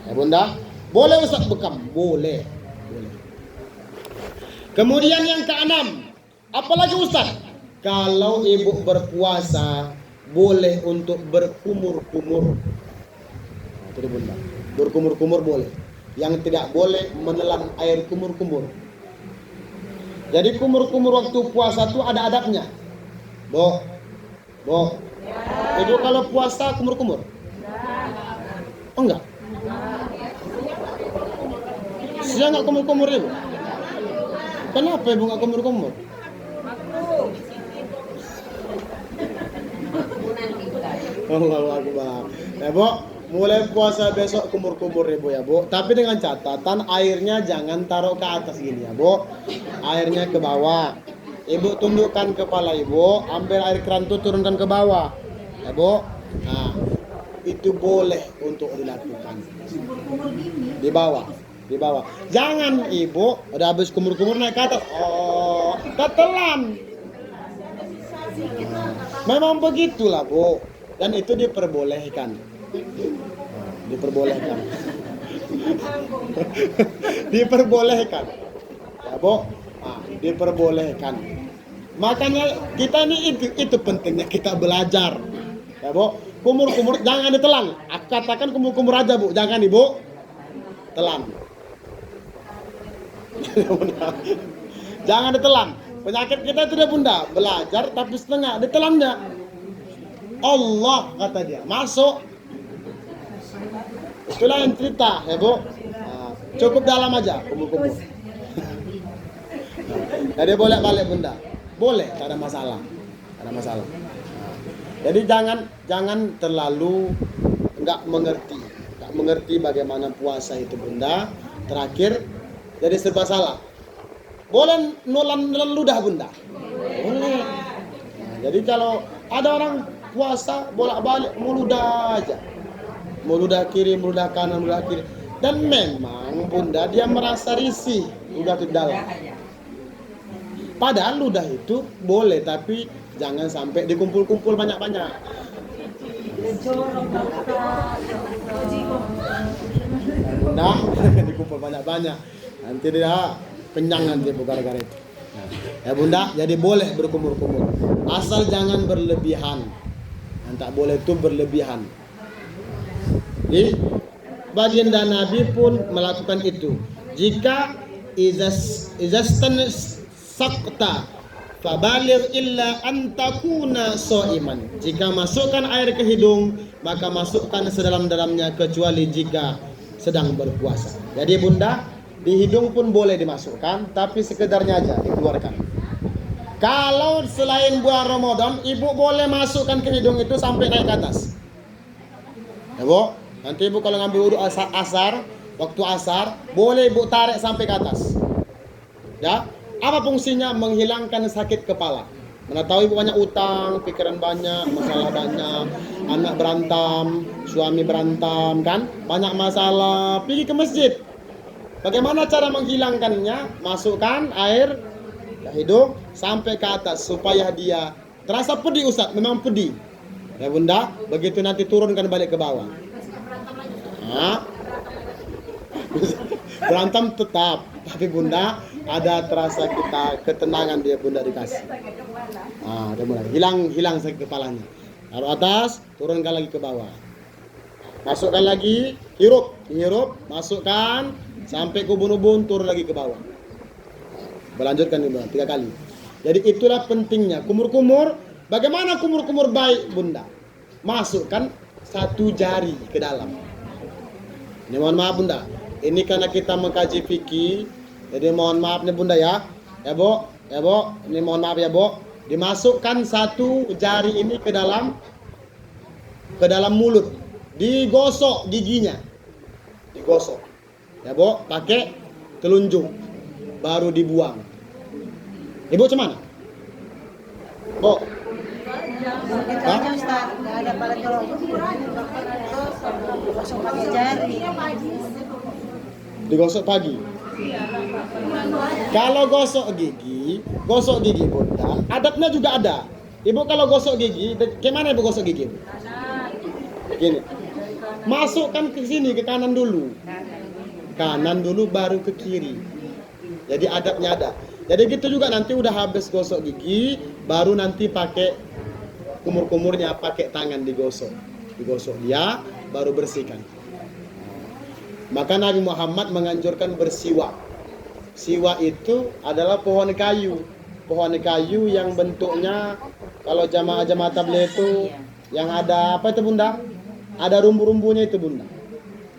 Ya bunda, boleh Ustaz bekam? Boleh. Kemudian yang keenam, apalagi Ustaz? Kalau ibu berpuasa boleh untuk berkumur-kumur. Itu bunda, berkumur-kumur boleh. Yang tidak boleh menelan air kumur-kumur. Jadi kumur-kumur waktu puasa itu ada adabnya. Bo. Ibu kalau puasa kumur-kumur? Oh enggak? Siang enggak kumur-kumur ibu? Kenapa ibu enggak kumur-kumur? Allahu Akbar. Ya Bu, mulai puasa besok kumur-kumur ibu ya Bu. Tapi dengan catatan airnya jangan taruh ke atas gini ya Bu. Airnya ke bawah. Ibu tundukkan kepala ibu, ambil air keran itu turunkan ke bawah. Ya Bu. Nah, itu boleh untuk dilakukan. Di bawah. Jangan ibu udah habis kumur-kumur naik ke atas. Oh, ketelan. Memang begitulah Bu. Dan itu diperbolehkan. Diperbolehkan. Ya Bu. Diperbolehkan. Makanya kita ini itu pentingnya kita belajar. Ya Bu, kumur-kumur jangan ditelan. Aku katakan kumur-kumur aja Bu, jangan Ibu telan. Jangan ditelan. Penyakit kita itu bunda, belajar tapi setengah ditelannya. Allah kata dia, masuk. Itulah yang cerita ya Bu. Nah, cukup dalam aja kumur-kumur. Jadi boleh balik bunda, boleh, tak ada masalah. Nah, jadi jangan terlalu nggak mengerti bagaimana puasa itu bunda. Terakhir jadi serba salah. Boleh nulan ludah bunda, boleh. Nah, jadi kalau ada orang puasa bolak-balik meludah aja, meludah kiri, meludah kanan, meludah kiri, dan memang bunda dia merasa risih ludah di dalam. Padahal ludah itu boleh, tapi jangan sampai dikumpul-kumpul banyak-banyak. Bunda, dikumpul banyak-banyak. Nanti dia kenyang nanti gara-gara itu. Ya bunda, jadi boleh berkumur-kumur. Asal jangan berlebihan. Yang tak boleh itu berlebihan. Jadi, baginda Nabi pun melakukan itu. Jika izastan sakta fabaligh illa an takuna shaiman. Jika masukkan air ke hidung, maka masukkan sedalam-dalamnya kecuali jika sedang berpuasa. Jadi bunda, di hidung pun boleh dimasukkan, tapi sekedarnya aja dikeluarkan. Kalau selain bulan Ramadan, ibu boleh masukkan ke hidung itu sampai naik ke atas. Ya Bu, nanti ibu kalau ngambil wudu asar, waktu asar, boleh ibu tarik sampai ke atas. Ya, apa fungsinya? Menghilangkan sakit kepala. Mana tahu ibu banyak utang, pikiran banyak, masalah banyak, anak berantem, suami berantem kan, banyak masalah, pergi ke masjid. Bagaimana cara menghilangkannya? Masukkan air ke hidung sampai ke atas supaya dia terasa pedih Ustaz, memang pedih. Ya Bunda, begitu nanti turunkan balik ke bawah. Nah, berantem tetap, tapi Bunda ada terasa kita ketenangan dia Bunda dikasih. Ah, udah mulai hilang sakit kepalanya. Taruh atas, turunkan lagi ke bawah. Masukkan lagi, hirup, masukkan sampai ke ubun-ubun, turun lagi ke bawah. Berlanjutkan Bunda 3 kali. Jadi itulah pentingnya kumur-kumur. Bagaimana kumur-kumur baik Bunda? Masukkan 1 jari ke dalam. Ini mohon maaf Bunda. Ini karena kita mengkaji fikih. Jadi mohon maaf nih Bunda ya. Ya Bu. Ini mohon maaf ya Bu. Dimasukkan 1 jari ini ke dalam mulut. Digosok giginya. Digosok. Ya Bu, pakai telunjuk. Baru dibuang. Ibu cuman? Bu. Kita aja Ustaz, nggak ada balik kalau gosok pakai jari. Digosok pagi. Kalau gosok gigi Bunda, adabnya juga ada. Ibu kalau gosok gigi, gimana Ibu gosok gigi? Gini. Masukkan ke sini, ke kanan dulu. Kanan dulu baru ke kiri. Jadi adabnya ada. Jadi gitu juga nanti udah habis gosok gigi, baru nanti pakai kumur-kumurnya pakai tangan digosok dia, baru bersihkan. Maka Nabi Muhammad menganjurkan bersiwak. Siwak itu adalah pohon kayu yang bentuknya kalau jamaah-jamaah tabligh itu yang ada apa itu Bunda? Ada rumbu-rumbunya itu Bunda.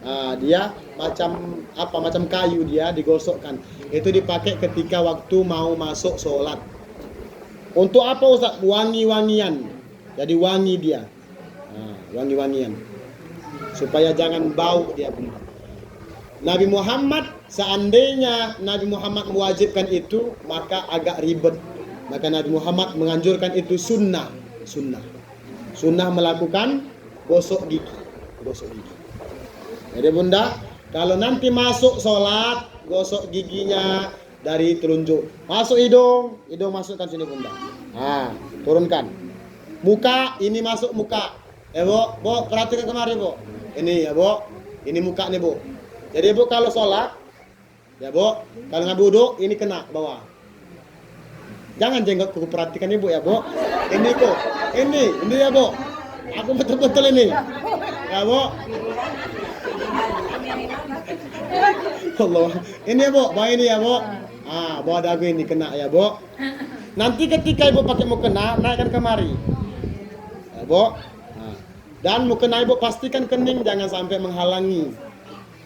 Nah, dia macam kayu dia digosokkan. Itu dipakai ketika waktu mau masuk sholat. Untuk apa Ustaz? Wangi-wangian. Jadi wangi dia. Nah, wangi-wangian. Supaya jangan bau dia Bunda. Nabi Muhammad, seandainya Nabi Muhammad mewajibkan itu, maka agak ribet. Maka Nabi Muhammad menganjurkan itu sunnah. Sunnah melakukan gosok gigi. Jadi Bunda, kalau nanti masuk sholat, gosok giginya dari telunjuk. Masuk hidung masukkan sini Bunda. Nah, turunkan. Muka, ini masuk muka. Ya Bu, perhatikan kemari Bu. Ini ya Bu, ini muka nih Bu. Jadi Bu kalau sholat, ya Bu, kalau ngambil wudhu, ini kena bawah. Jangan jenggotku, perhatikan Ibu ya Bu. Ini Bu, ini ya Bu. Aku betul-betul ini. Ya Bu. Allah. Ini ya Bu, bawa ini ya Bu. Bawa dagu ini kena ya Bu. Nanti ketika Ibu pakai mukena, naikkan kemari. Ya Bu. Dan mukena Ibu pastikan kening, jangan sampai menghalangi.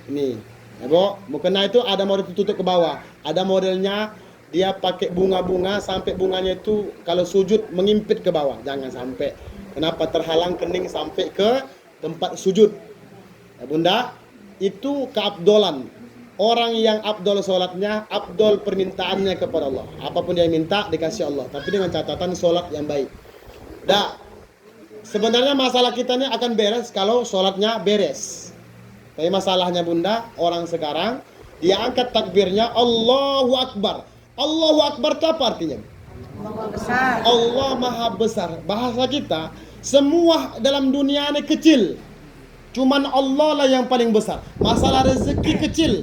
Ini, ya Bu. Mukena itu ada model tutup ke bawah. Ada modelnya dia pakai bunga-bunga sampai bunganya itu kalau sujud mengimpit ke bawah. Jangan sampai. Kenapa terhalang kening sampai ke tempat sujud. Ya Bunda, itu keabdolan. Orang yang abdol sholatnya, abdol permintaannya kepada Allah. Apapun dia minta, dikasih Allah. Tapi dengan catatan sholat yang baik. Sebenarnya masalah kita ini akan beres kalau sholatnya beres. Tapi masalahnya Bunda, orang sekarang, dia angkat takbirnya, Allahu Akbar. Allahu Akbar itu apa artinya? Allah Maha Besar. Bahasa kita, semua dalam dunia ini kecil. Cuman Allah lah yang paling besar. Masalah rezeki kecil.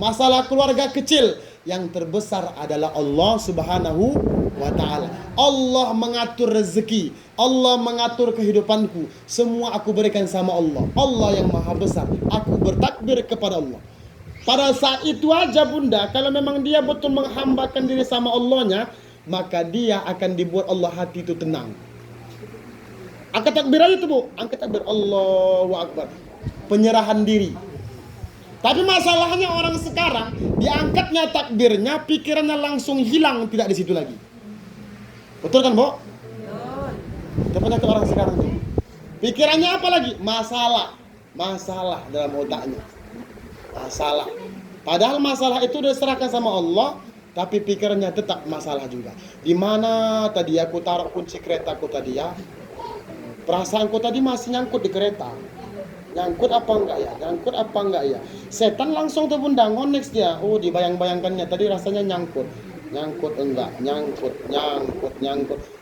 Masalah keluarga kecil. Yang terbesar adalah Allah Subhanahu wa ta'ala. Allah mengatur rezeki. Allah mengatur kehidupanku. Semua aku berikan sama Allah. Allah yang maha besar. Aku bertakbir kepada Allah. Pada saat itu aja Bunda, kalau memang dia betul menghambakan diri sama Allahnya, maka dia akan dibuat Allah hati itu tenang. Angkat takbir aja tuh Bu. Angkat takbir Allahu Akbar. Penyerahan diri. Tapi masalahnya orang sekarang, diangkatnya takbirnya, pikirannya langsung hilang, tidak di situ lagi. Betul kan, Bu? Betul. Penyakit orang sekarang tuh. Pikirannya apa lagi? Masalah dalam otaknya. Masalah. Padahal masalah itu diserahkan sama Allah. tapi pikirannya tetap masalah juga. Di mana tadi aku taruh kunci keretaku tadi ya? Perasaanku tadi masih nyangkut di kereta. Nyangkut apa enggak ya? Nyangkut apa enggak ya? Setan langsung tuh bunda ngonex dia. Oh, dibayang-bayangkannya tadi rasanya nyangkut. Nyangkut enggak, nyangkut.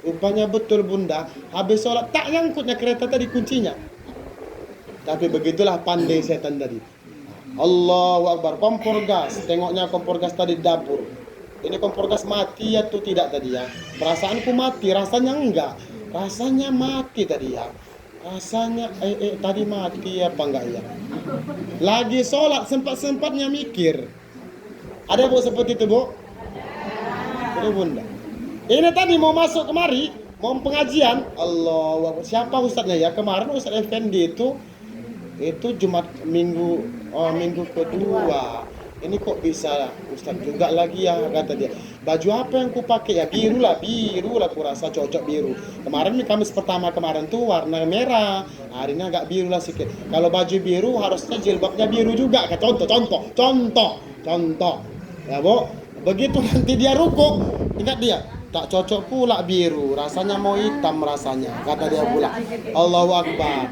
Rupanya betul bunda, habis sholat tak nyangkutnya kereta tadi kuncinya. Tapi begitulah pandai setan tadi. Allahu Akbar, kompor gas. Tengoknya kompor gas tadi di dapur. Ini kompor gas mati atau tidak tadi ya? Perasaanku mati, rasanya enggak. Rasanya mati tadi ya. Rasanya tadi mati apa enggak ya? Lagi sholat sempat-sempatnya mikir. Ada bu seperti itu bu? Ada bunda. Ini tadi mau masuk kemari, mau pengajian. Allah, siapa ustadznya ya? Kemarin Ustadz Effendi itu Jumat minggu kedua. Ini kok bisa Ustadz juga lagi ya, kata dia. Baju apa yang ku pakai ya? Biru lah ku rasa cocok biru. Kemarin nih Kamis pertama kemarin tuh warna merah. Hari ini agak biru lah sedikit. Kalau baju biru harusnya jilbabnya biru juga. Contoh. Ya bu, begitu nanti dia ruku, ingat dia tak cocok pula biru, rasanya mau hitam rasanya, kata dia pula. Allahu Akbar.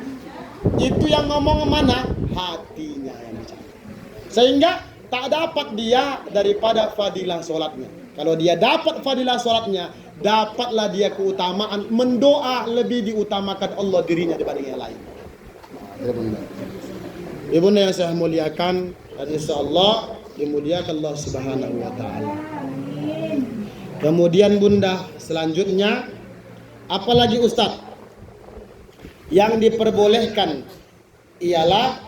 Itu yang ngomong mana? Hatinya yang bicara. Sehingga tak dapat dia daripada fadilah sholatnya. Kalau dia dapat fadilah sholatnya, dapatlah dia keutamaan mendoa lebih diutamakan Allah dirinya dibanding yang lain. Ibunda yang saya muliakan, dan insyaallah dimuliakan Allah Subhanahu wa taala. Kemudian bunda, selanjutnya apalagi Ustaz? Yang diperbolehkan ialah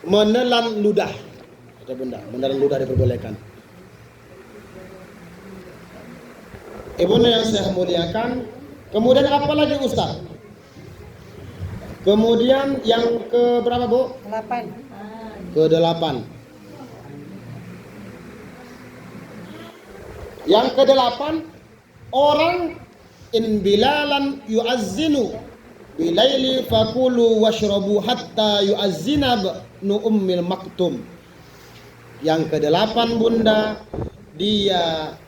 menelan ludah. Ada bunda, menelan ludah diperbolehkan. Ibunda yang saya muliakan, kemudian apalagi Ustaz? Kemudian yang ke berapa bu? 8. Ke-8. Yang ke-8, orang in bilalan yu'azzinu bilaili fakulu washrabu hatta yu'azzina ibnu ummil maktum. Yang ke-8 bunda, dia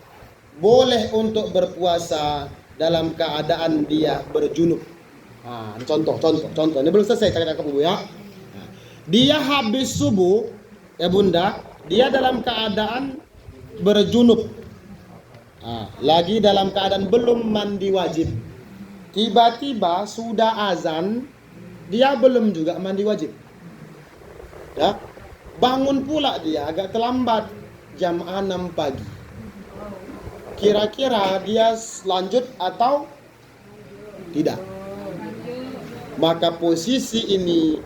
boleh untuk berpuasa dalam keadaan dia berjunub. Nah, contoh. Ini belum selesai cakap ibu ya. Dia habis subuh, ya bunda, dia dalam keadaan berjunub. Lagi dalam keadaan belum mandi wajib. Tiba-tiba sudah azan, dia belum juga mandi wajib. Ya, bangun pula dia agak terlambat jam 6 pagi. Kira-kira dia lanjut atau tidak? Maka posisi ini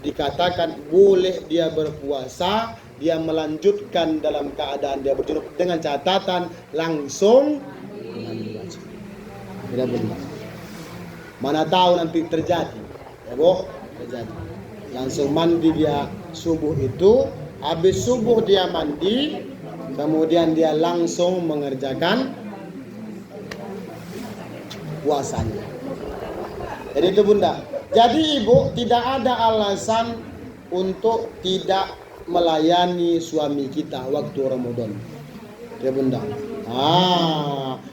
dikatakan boleh dia berpuasa, dia melanjutkan dalam keadaan dia berjunub dengan catatan langsung mandi wajib. Tidak benar. Mana tahu nanti terjadi, ya bu, terjadi. Langsung mandi dia subuh itu, habis subuh dia mandi, kemudian dia langsung mengerjakan puasanya. Jadi itu bunda. Jadi ibu tidak ada alasan untuk tidak melayani suami kita waktu Ramadan. Ya bunda.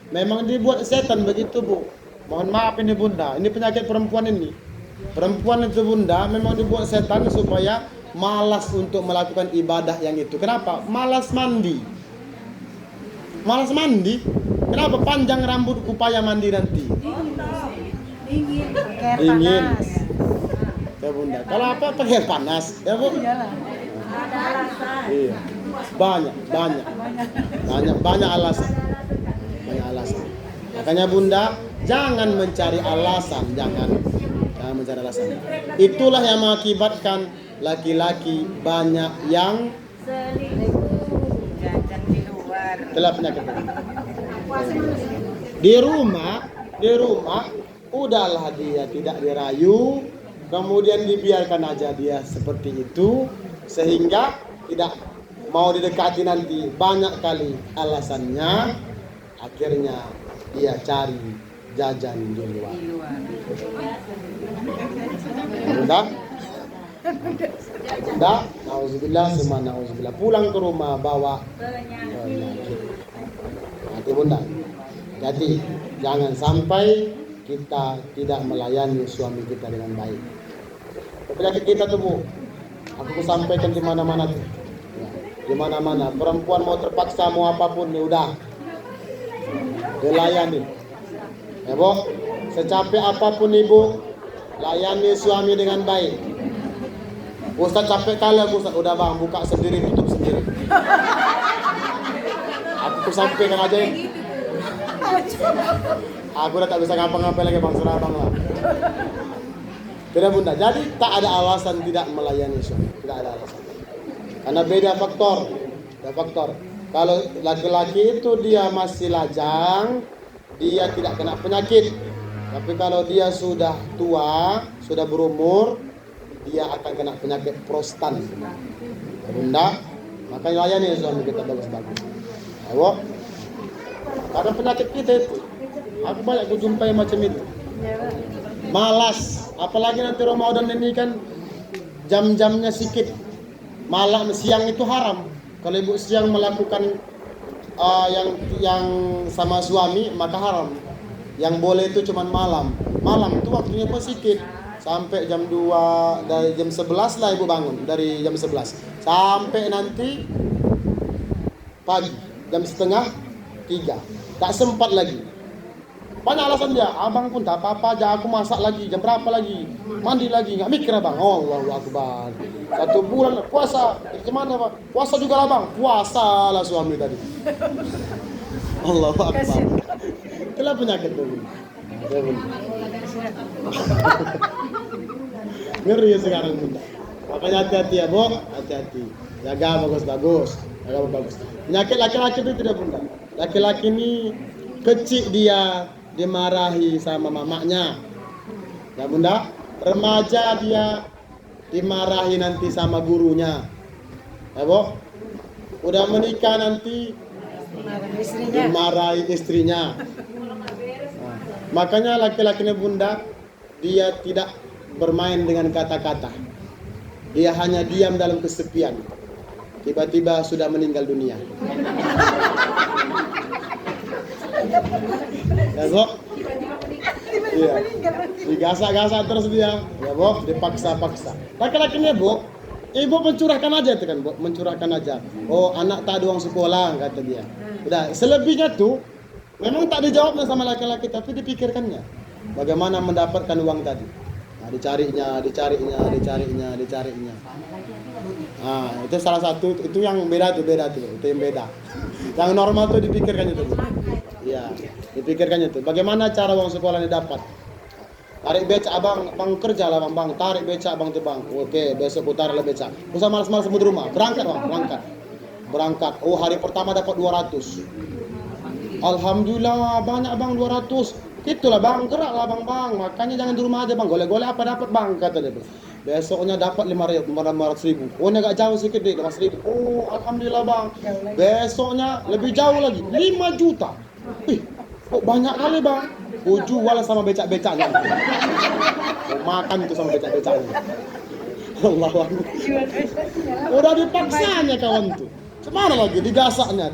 Memang dibuat setan begitu bu. Mohon maaf ini bunda. Ini penyakit perempuan ini. Perempuan itu bunda memang dibuat setan supaya malas untuk melakukan ibadah yang itu. Kenapa? Malas mandi. Kenapa? Panjang rambut upaya mandi nanti. Dingin. Ya bunda. Kalau apa pakai panas, ya bu. Ada alasan. Iya. Banyak alasan. Makanya bunda, jangan mencari alasan, jangan mencari alasan. Itulah yang mengakibatkan laki-laki banyak yang jajan di luar. telah penyakit. Di rumah udahlah dia tidak dirayu, kemudian dibiarkan aja dia seperti itu, sehingga tidak mau didekati nanti banyak kali alasannya, akhirnya dia cari jajan di luar. Bunda, Bunda, nauzubillah, semua nauzubillah. Pulang ke rumah bawa penyakit. Hati bunda. Jadi jangan sampai kita tidak melayani suami kita dengan baik. Penyakit kita tuh Bu, aku sampaikan di mana-mana tuh. Ya, di mana-mana. Perempuan mau terpaksa mau apapun ya udah dilayani. Ya Bu, secapek apapun ibu, layani suami dengan baik. Ustaz capek kali aku Ustaz, udah bang buka sendiri tutup sendiri. Aku sampaikan aja ya. Aku udah tak bisa ngapa-ngapain lagi bang, serah bang lah. Tidak bunda, jadi tak ada alasan tidak melayani suami, tidak ada alasan. Karena beda faktor. Kalau laki-laki itu dia masih lajang, dia tidak kena penyakit. Tapi kalau dia sudah tua, sudah berumur, dia akan kena penyakit prostan. Bunda, makanya layani suami kita bagus-bagus. Ayo. Karena penyakit kita itu, aku banyak jumpai macam itu. Malas, apalagi nanti Ramadan ini kan jam-jamnya sikit. Malam siang itu haram. Kalau ibu siang melakukan yang sama suami maka haram. Yang boleh itu cuma malam. Malam itu waktunya pun sedikit. Sampai jam 2, dari jam 11 lah ibu bangun. Dari jam 11 sampai nanti pagi jam setengah 3. Tak sempat lagi. Banyak alasan dia. Abang pun tak apa-apa aja, aku masak lagi. Jam berapa lagi? Mandi lagi. Nggak mikir abang. Allahu Akbar. 1 bulan puasa. Gimana Pak? Puasa juga lah bang. Puasa lah suami tadi. Allahu Akbar. Itulah penyakit itu. Ngeri sekarang bunda. Makanya hati-hati ya Bu. Hati-hati. Jaga bagus-bagus. Penyakit laki-laki itu tidak bunda. Laki-laki ini kecil dia dimarahi sama mamanya. Ya bunda. Remaja dia dimarahi nanti sama gurunya. Ya Bu. Udah menikah nanti dimarahi istrinya. Nah, makanya laki-lakinya bunda, dia tidak bermain dengan kata-kata. Dia hanya diam dalam kesepian. Tiba-tiba sudah meninggal dunia. Ya Bu. Iya. Digasak-gasak terus dia. Ya Bu, dipaksa-paksa. Laki-lakinya Bu, ibu mencurahkan aja itu kan Bu, mencurahkan aja. Oh, anak tak ada uang sekolah kata dia. Udah, selebihnya tuh memang tak dijawabnya sama laki-laki tapi dipikirkannya. Bagaimana mendapatkan uang tadi? Nah, dicarinya. Nah, itu salah satu, itu yang beda tuh, itu yang beda. Yang normal tuh dipikirkan itu. Iya, dipikirkan itu. Bagaimana cara uang sekolah didapat? Tarik beca abang kerja lah bang, tarik beca abang tuh bang. Oke, besok putar lah beca. Usah malas-malas di rumah, berangkat bang, berangkat. Oh, hari pertama dapat 200. Alhamdulillah banyak bang 200. Itulah bang, gerak lah bang. Makanya jangan di rumah aja bang, golek-golek apa dapat bang kata dia. Besoknya dapat 500.000. Oh, ini agak jauh sedikit deh, 500.000. Oh, alhamdulillah bang. Besoknya lebih jauh lagi, 5 juta. Ih, kok banyak kali bang. Oh, jual sama becak-becaknya. Oh, makan itu sama becak-becaknya. Allahu Akbar. Udah dipaksanya kawan tuh. Semana lagi digasaknya.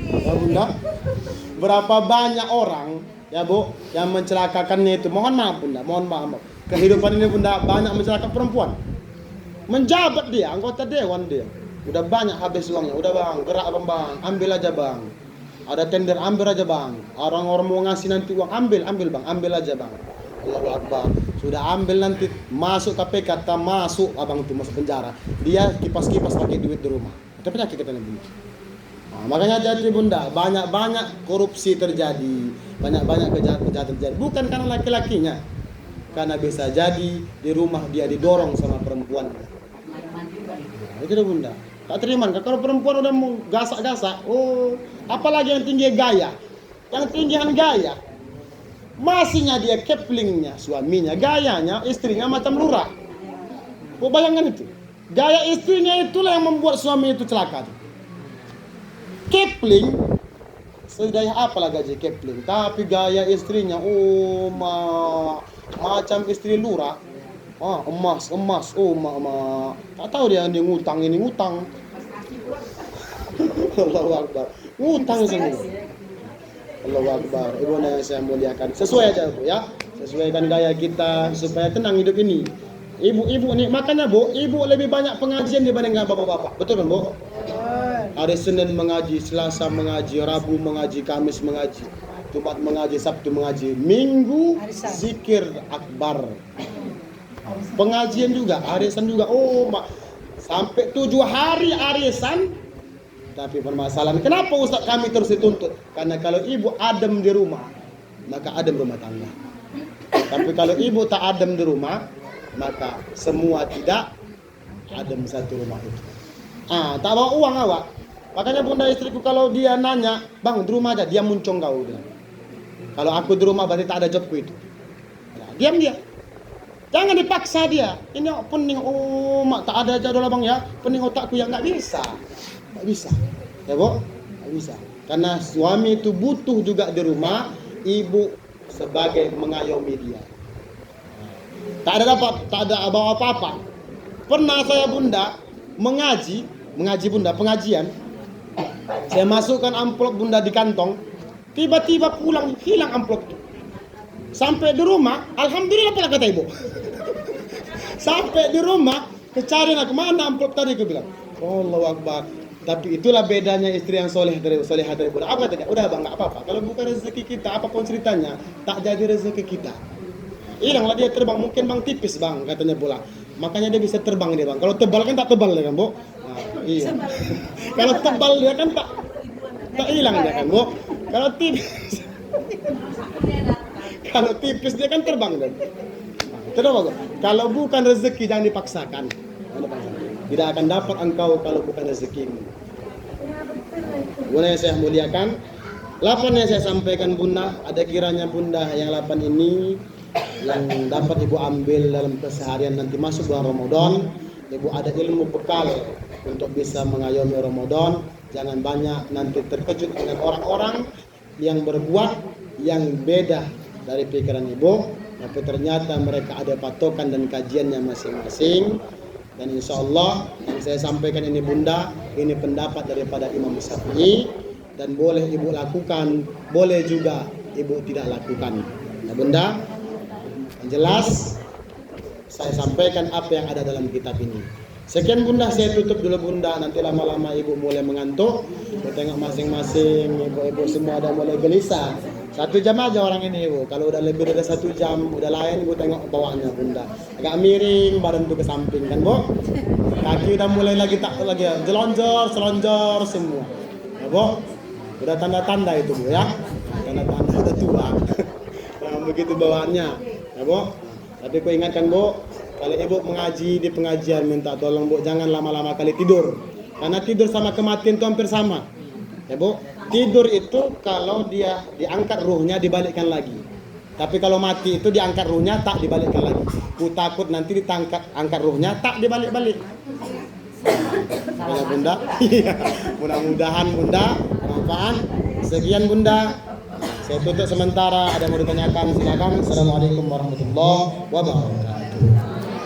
Ya bunda, berapa banyak orang ya Bu yang mencelakakannya itu. Mohon maaf bunda, mohon maaf. Kehidupan ini bunda banyak mencelakakan perempuan. Menjabat dia, anggota dewan dia. Udah banyak habis uangnya. Udah bang, gerak bang, ambil aja bang. Ada tender, ambil aja bang. Orang-orang mau ngasih nanti uang, ambil bang, ambil aja bang. Allahu Akbar. Sudah ambil nanti masuk KPK, kata masuk abang itu masuk penjara. Dia kipas-kipas pakai duit di rumah. Itu penyakit kita nih bunda. Nah, makanya jadi bunda, banyak korupsi terjadi, banyak kejahatan terjadi. Bukan karena laki-lakinya, karena bisa jadi di rumah dia didorong sama perempuan. Nah, itu bunda. Tak terima, kalau perempuan udah mau gasak-gasak, oh, apalagi yang tinggi gaya, yang tinggian gaya, masihnya dia keplingnya, suaminya, gayanya, istrinya macam lurah. Oh, bayangkan itu, gaya istrinya itulah yang membuat suami itu celaka. Kepling, segaya apalah gaji Kepling, tapi gaya istrinya, oh, macam istri lurah. Emas. Oh, mak. Tak tahu dia ini ngutang. Allahu Akbar. Ngutang semua. Allahu Akbar. Ibu yang saya muliakan. Sesuai aja Bu ya. Sesuaikan gaya kita supaya tenang hidup ini. Ibu-ibu nih, makanya Bu, ibu lebih banyak pengajian dibandingkan bapak-bapak. Betul kan Bu? Hari Senin mengaji, Selasa mengaji, Rabu mengaji, Kamis mengaji, Jumat mengaji, Sabtu mengaji, Minggu zikir akbar. Pengajian juga, arisan juga. Oh, sampai 7 hari arisan. Tapi permasalahan, kenapa Ustaz kami terus dituntut? Karena kalau ibu adem di rumah, maka adem rumah tangga. Tapi kalau ibu tak adem di rumah, maka semua tidak adem satu rumah itu. Tak bawa uang awak. Makanya bunda istriku kalau dia nanya, bang di rumah aja, dia muncung kau bilang. Kalau aku di rumah berarti tak ada jobku itu. Nah, diam dia. Jangan dipaksa dia. Ini pening, mak tak ada aja dulu bang ya. Pening otakku yang nggak bisa. Nggak bisa. Ya Bu? Nggak bisa. Karena suami itu butuh juga di rumah, ibu sebagai mengayomi dia. Tak ada bawa apa-apa. Pernah saya bunda mengaji bunda pengajian. Saya masukkan amplop bunda di kantong. Tiba-tiba pulang hilang amplop itu. Sampai di rumah, alhamdulillah pula kata ibu. Sampai di rumah, kecarian aku mana amplop tadi aku bilang. Allahu Akbar. Tapi itulah bedanya istri yang solehah dari bunda. Apa tadi? Udah bang, nggak apa-apa. Kalau bukan rezeki kita, apapun ceritanya, tak jadi rezeki kita. Hilanglah dia terbang, mungkin bang tipis bang katanya pula. Makanya dia bisa terbang dia bang. Kalau tebal kan tak tebal dia kan Bu. Iya. Kalau tebal dia kan tak hilang dia kan Bu. Kalau tipis dia kan terbang dia. Terus bagus. Kalau bukan rezeki jangan dipaksakan. Tidak akan dapat engkau kalau bukan rezekimu. Bunda yang saya muliakan, 8 yang saya sampaikan bunda, ada kiranya bunda yang 8 ini yang dapat ibu ambil dalam keseharian nanti masuk bulan Ramadan. Ibu ada ilmu bekal untuk bisa mengayomi Ramadan. Jangan banyak nanti terkejut dengan orang-orang yang berbuat yang beda dari pikiran ibu, tapi ternyata mereka ada patokan dan kajiannya masing-masing. Dan insya Allah yang saya sampaikan ini bunda, ini pendapat daripada Imam Syafi'i, dan boleh ibu lakukan, boleh juga ibu tidak lakukan. Nah bunda, yang jelas saya sampaikan apa yang ada dalam kitab ini. Sekian bunda, saya tutup dulu bunda, nanti lama-lama ibu mulai mengantuk. Kita tengok masing-masing ibu-ibu semua ada mulai gelisah. 1 jam aja orang ini ibu. Kalau udah lebih dari 1 jam, udah lain ibu tengok bawahnya bunda. Agak miring, badan tuh ke samping kan Bu. Kaki udah mulai lagi selonjor semua. Ya Bu. Udah tanda-tanda itu Bu ya. Tanda-tanda udah tua. Nah, begitu bawaannya. Ya Bu. Tapi aku ingatkan Bu, kalau ibu mengaji di pengajian minta tolong Bu, jangan lama-lama kali tidur. Karena tidur sama kematian itu hampir sama. Ya Bu, tidur itu kalau dia diangkat ruhnya dibalikkan lagi. Tapi kalau mati itu diangkat ruhnya tak dibalikkan lagi. Ku takut nanti angkat ruhnya tak dibalik-balik. Ya bunda. Mudah-mudahan bunda bermanfaat. Sekian bunda. Saya tutup sementara. Ada yang mau ditanyakan silakan. Assalamualaikum warahmatullahi wabarakatuh.